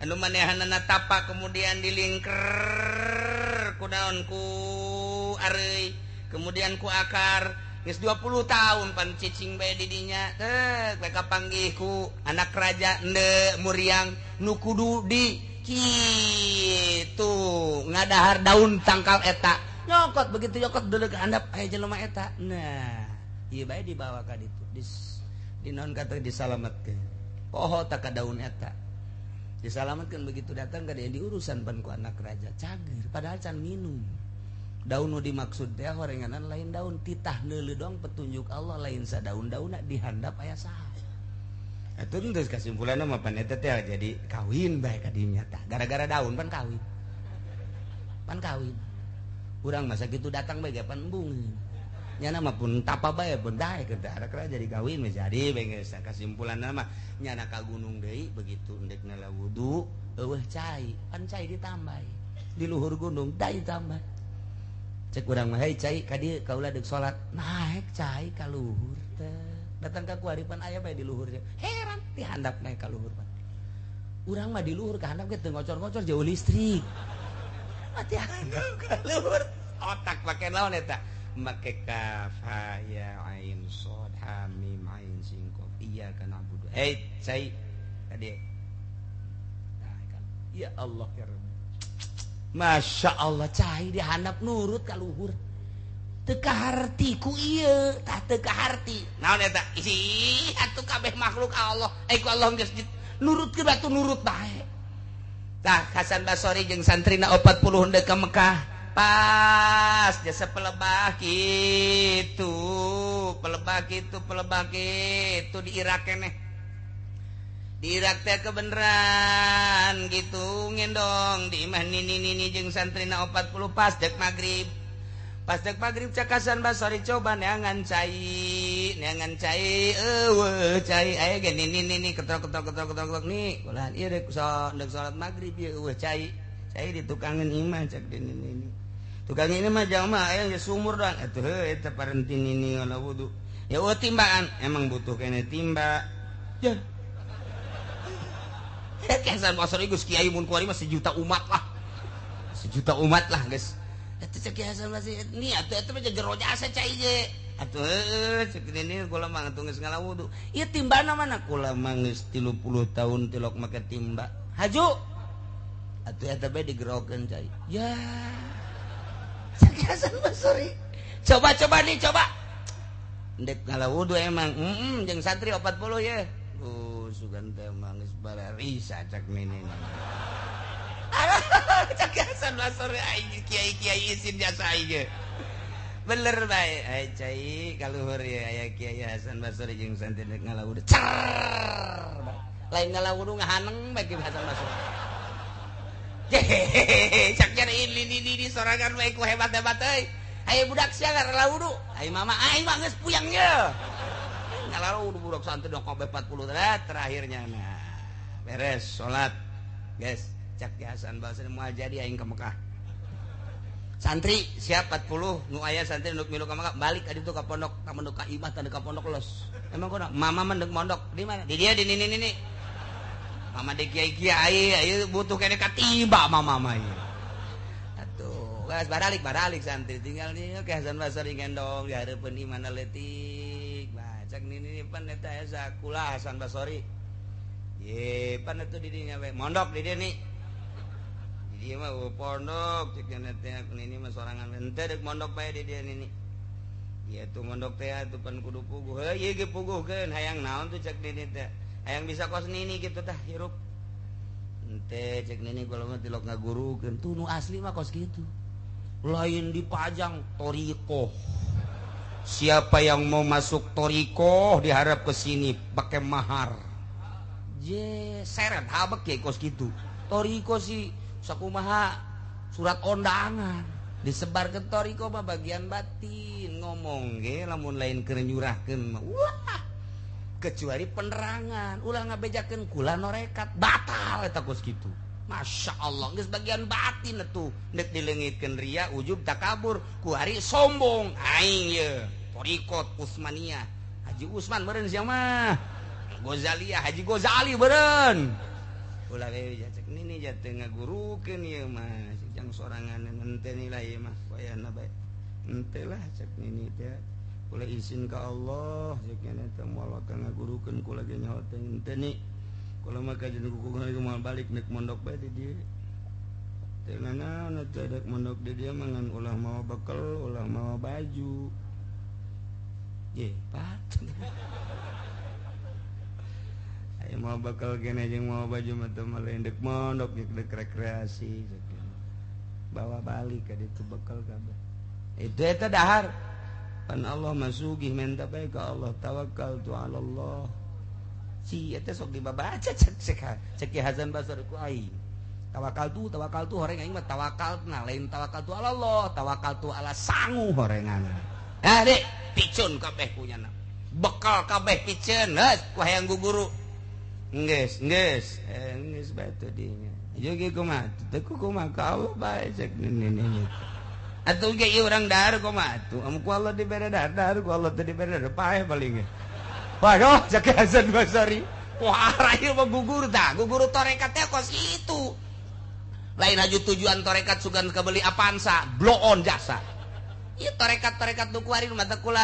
anu manehanana tapa kemudian dilingker kunaon ku areuy kemudian ku akar geus 20 tahun pan cicing bae di dinya teh mereka panggih ku anak raja ende muriang nu kudu di kitu ngadahar daun tangkal eta nyokot begitu nyokot deuleu handap aya jelema eta nah ieu bae dibawa ka ditu dinaon kata disalametkeun poho tak ka daun eta disalametkeun begitu datang ka di urusan pan ku anak raja cager padahal can minum daun nu dimaksud teh horenganan lain daun titah neuleuh dong petunjuk Allah lain sa daun-daunna dihandap aya saha atuh geus kasimpulanna mah pan eta teh jadi kawin bae ka dinya tah gara-gara daun pan kawin urang masa gitu datang bae pan embung nyana mah pun tapa bae pun dae keur arak jadi kawin mah jadi bae geus kasimpulanna mah nyana ka gunung deui begitu endekna la wudu eueuh cai pan cai ditambai di luhur gunung dai tambah cek urang mah hei cai ka dieu kaula deuk salat naek cai ka luhur teh datang ka kuaripan aya bae di luhur heran dihandap naik ka luhur pan urang mah di luhur ka handap ge teu ngocor-ngocor jauh listrik mati handap ka luhur otak pake naon eta make kaf ha ya ain shad ha mim ain sin qaf iyyaka na'budu cai ka dieu ya Allah ya Rabb Masya Allah cai dihandap nurut ka luhur teu kaharti ku ieu tah teu kaharti naon eta isi atuh kabeh makhluk Allah ku Allah geus nurutkeun batu nurut bae tah Hasan Basori jeung santrina 40 henteu ka Mekah pas jasa pelebah gitu pelebah itu di Irak keneh di Irak teh kebeneran gitu ngendong di imah nini jeung santrina 40 pas dek maghrib cakasan Basori coba neangan cai eueuh cai aya ge nini ketok nih kulaan ieu rek salat maghrib ieu eueuh cai di tukangan imah cek di nini tukang ini mah jamaah aya geus sumur doang atuh eta parenti nini ngala wudu ya timbaan emang butuh kene timba ya Hasan Basori Gus Kiai mun kuari mah sejuta umat lah guys eta cek Hasan Basori ni atuh eta mah jero jasa cai ge atuh cek ini kula mah atuh geus ngalawudu ieu timbana mana kula mah geus 30 tahun tilok make timba haju atuh eta bae digerokeun cai ya cek Hasan Basori coba ndek ngalawudu emang jeung santri 40 ya sugan teh mah geus bararisa cek nini cek Hasan Basori ai kiai izin jasa ieu bener bae ai cai kaluhur ya aya Kiai Hasan Basori jeung santri dek ngalawudu lain ngalawudu ngahaneng bae Kiai Hasan Basori cak jar ini sorangan bae ku hebat-hebat euy aya budak sia ngalawudu ai mama aing mah geus puyang ye ngalawudu budak santri dok 40 terakhirnya nah beres salat guys cak Hasan Basori moal jadi aing ke Mekah santri siap 40 nu aya santri nu milu ka Mekah balik ka ditu ka pondok ka imah teh ka pondok los emang kunaon mama mendek mondok di mana di dia di nini mama de kiai ayo butuh kene katiba mama ieu atuh geus baralik santri tinggal di ke Hasan Basori gendong di hareupeun imana leutik cek nini pan eta asa kula Hasan Basori ye pan atuh di dinya we mondok di dieu nih di dieu mah pondok cek teh nini mah sorangan henteu deuk mondok bae di dieu nini ieu tuh mondok teh atuh pan kudu puguh ieu ge puguhkeun hayang naon tuh cek nini teh hayang bisa kos nini gitu tah hirup henteu cek nini kula mah tilok ngagurukeun tuh nu asli mah kos gitu lain dipajang torikoh. Siapa yang mau masuk torikoh diharap ke sini pakai mahar. Seret habek ya kos gitu. Torikoh sih sakumaha surat undangan disebar ke torikoh mah bagian batin ngomong ge lamun lain keur nyurahkeun mah wah kecuali penerangan ulah ngabejakeun kula norekat batal eta kos gitu. Masya Allah geus bagian batin atuh nek dileungitkeun ria ujub takabur ku hari sombong aing ye torikot Usmaniyah Haji Usman beureun sia mah Ghazaliyah Haji Ghazali beureun ulah we cek nini jatuh ngagurukeun ieu mah jang sorangan henteu ni lah ieu mah wayahna bae henteu lah cek nini teh kula izin ka Allah cek nya teh moal ngagurukeun kula ge nyaho teh henteu ni kula mah kajian kukuh moal balik nek mondok bae di dieu teh naon teh dek mondok di dieu mah ngan ulah mawa bekal ulah mawa baju ye pat ayo mau bekal kene jeung mawa baju mah teh mah lain dek mondok dek rekreasi bawa balik ka ditu bekal kabeh itu eta dahar pan Allah masugih minta bae ka Allah tawakkaltu ala Allah si eta sok dibabaca cek Hasan Basori ku aing tawakal tu horeng aing mah tawakal na lain tawakal tu ala Allah tawakal tu ala sangu horengan dek picun kabeh punyana bekal kabeh picun geus ku hayang guguru geus bae teh dinya ieu ge kumaha teh kumaha ka Allah bae cek nini atuh ge ieu urang dahar kumaha atuh amun ku Allah dibere dahar ku Allah teh dibere paeh paling ge waduh cek Hasan Basori wah rayu mah gugur torekat teh kos itu lain haju tujuan torekat sugan kebeli Avanza blow on jasa ieu torekat nu kuari mata kula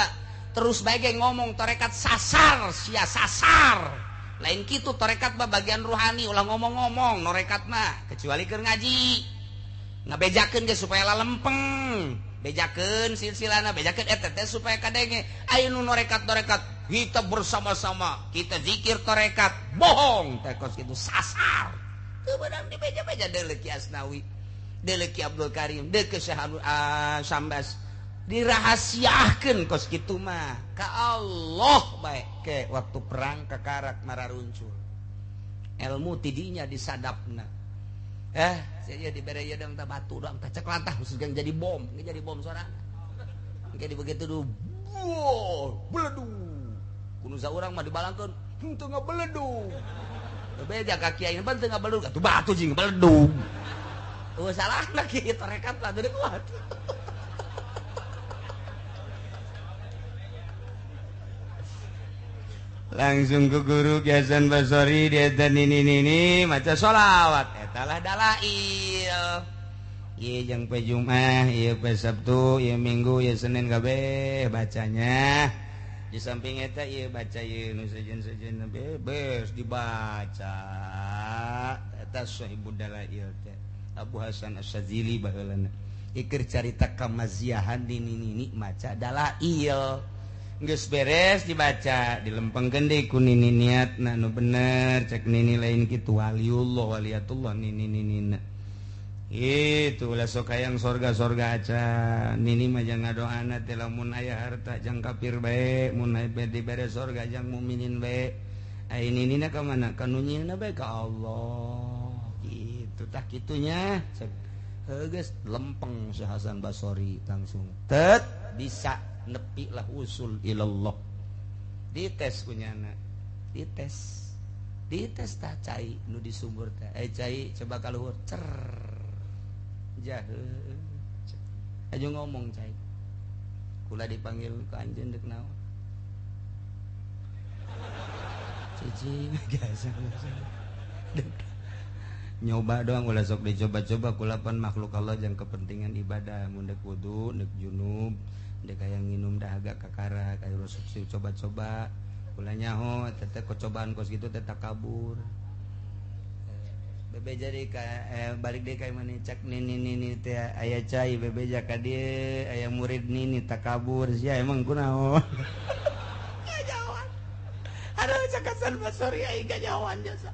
terus bae ge ngomong torekat sasar sia sasar lain kitu torekat mah bagian rohani ulah ngomong-ngomong norekat mah kecuali keur ngaji ngabejakeun ge supaya lalempeng bejakeun silsilana bejakeun eta teh supaya kadenge aya nu norekat kita bersama-sama kita zikir torekat bohong teh kos kitu sasar teu beunang di beja-beja deuleu Ki Asnawi deuleu Ki Abdul Karim deuleu ke Syekh Sambas dirahasiakeun kos kitu mah ka Allah bae ke waktu perang kakarak mararuncul ilmu tidinya disadapna saya dibere ieu dang tah batu dang tah cek lantah geus jadi bom sorangan jadi begitu dulu beledung kudu saurang mah dibalangkeun henteu ngabeledung bebeja ka kiai mah teu ngabeledung atuh batu jeung beledung salahna kitu rekat lah teu kuat langsung ke guru Ki Hasan Basori dia nini maca sholawat etalah dalail ieu jeung poe Jumat ieu poe Sabtu ieu Minggu ieu Senin kabeh bacanya di samping eta ieu baca ieu nu sejen-sejen bebas dibaca eta Sahibud Dalail teh Abu Hasan Asy-Syadzili baheulana ikeur carita kamaziahan nini maca dalail geus beres dibaca dilempengkeun deui ku nini niatna nu bener cek nini lain kitu waliullah waliatullah nini itu ulah sok hayang sorga-sorga aca nini mah jang ngadoana teh lamun aya harta jang kafir bae mun aya dibere sorga jang mukminin bae ai ninina ka mana ka nu nyieunna bae ka Allah kitu tah kitunya cek geus lempeng Syekh Hasan Basori langsung tet bisa nepi lah usul ilallah dites kunyana dites tah cai nu di sumur teh cai coba kaluhur cer jaheuh aja ngomong cai kula dipanggil ka anjeun deuk naon cicing biasa nyoba doang ulah sok dicoba-coba kulapan makhluk Allah yang kepentingan ibadah mun deuk wudu deuk junub dek aya nginum dahaga kakara kayu rusuk coba-coba ulah nyaho teteh kocobaan kos gitu teh takabur bebe jadi balik deui ka mana cak nini teh aya cai bebe ka dieu aya murid nini takabur sia emang kunaon gajawan aduh Cak Hasan Basori ai gajawan jasa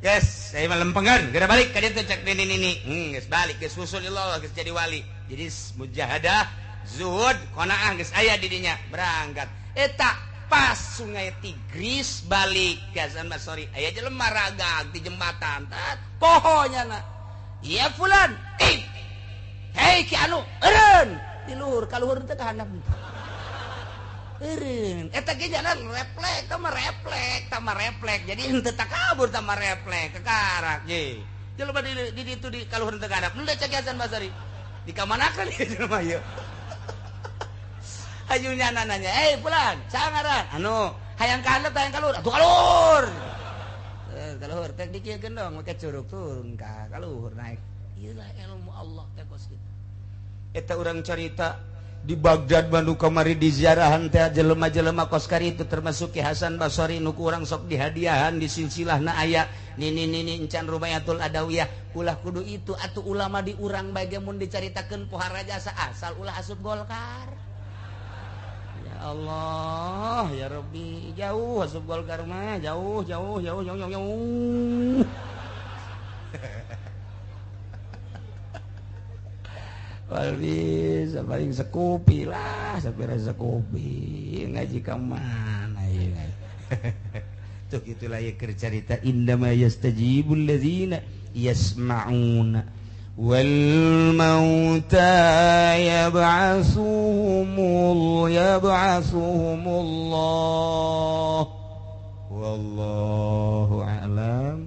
yes saya mah lempengan geura balik ka dieu teh cak nini geus balik geus usul ilallah geus jadi wali jadi mujahadah zuhud qanaah geus aya di dinya berangkat eta pas sungai Tigris balik ke Hasan Basori aya jelema ragag di jembatan tat pohonyana iya fulan hei ki anu eureun di luhur ka luhur teh ka handap eureun eta ge jalan refleks tah mah refleks jadi henteu takabur tah mah refleks kekarak ye jelema di ditu di ka luhur teh ka handap nu cek Hasan Basori di kamanakeun ieu jelema ieu ajunya nanya pulang sangaran anu hayang kahandap hayang kalur atuh kalur kalur teh dikiekeun dong make curug turun ka kalur naik ieu lah ilmu Allah teh kos kitu eta urang carita di Baghdad Bandung kamari di ziarahan teh jelema-jelema kos kari itu termasuk Ki Hasan Basori nu urang sok dihadiahan di silsilahna aya nini encan Rubayatul Adawiyah ulah kudu itu atuh ulama di urang bae mun dicaritakeun pohara jasa asal ulah asup Golkar Allah ya Rabbi jauh asup Golkar mah jauh Walbis paling sekupi lah sapira sekupi ngaji ka mana ieu tuh gitulah ya keur carita indama yastajibul ladzina yasma'una wal mauta yab'atsuhumullah wallahu a'lam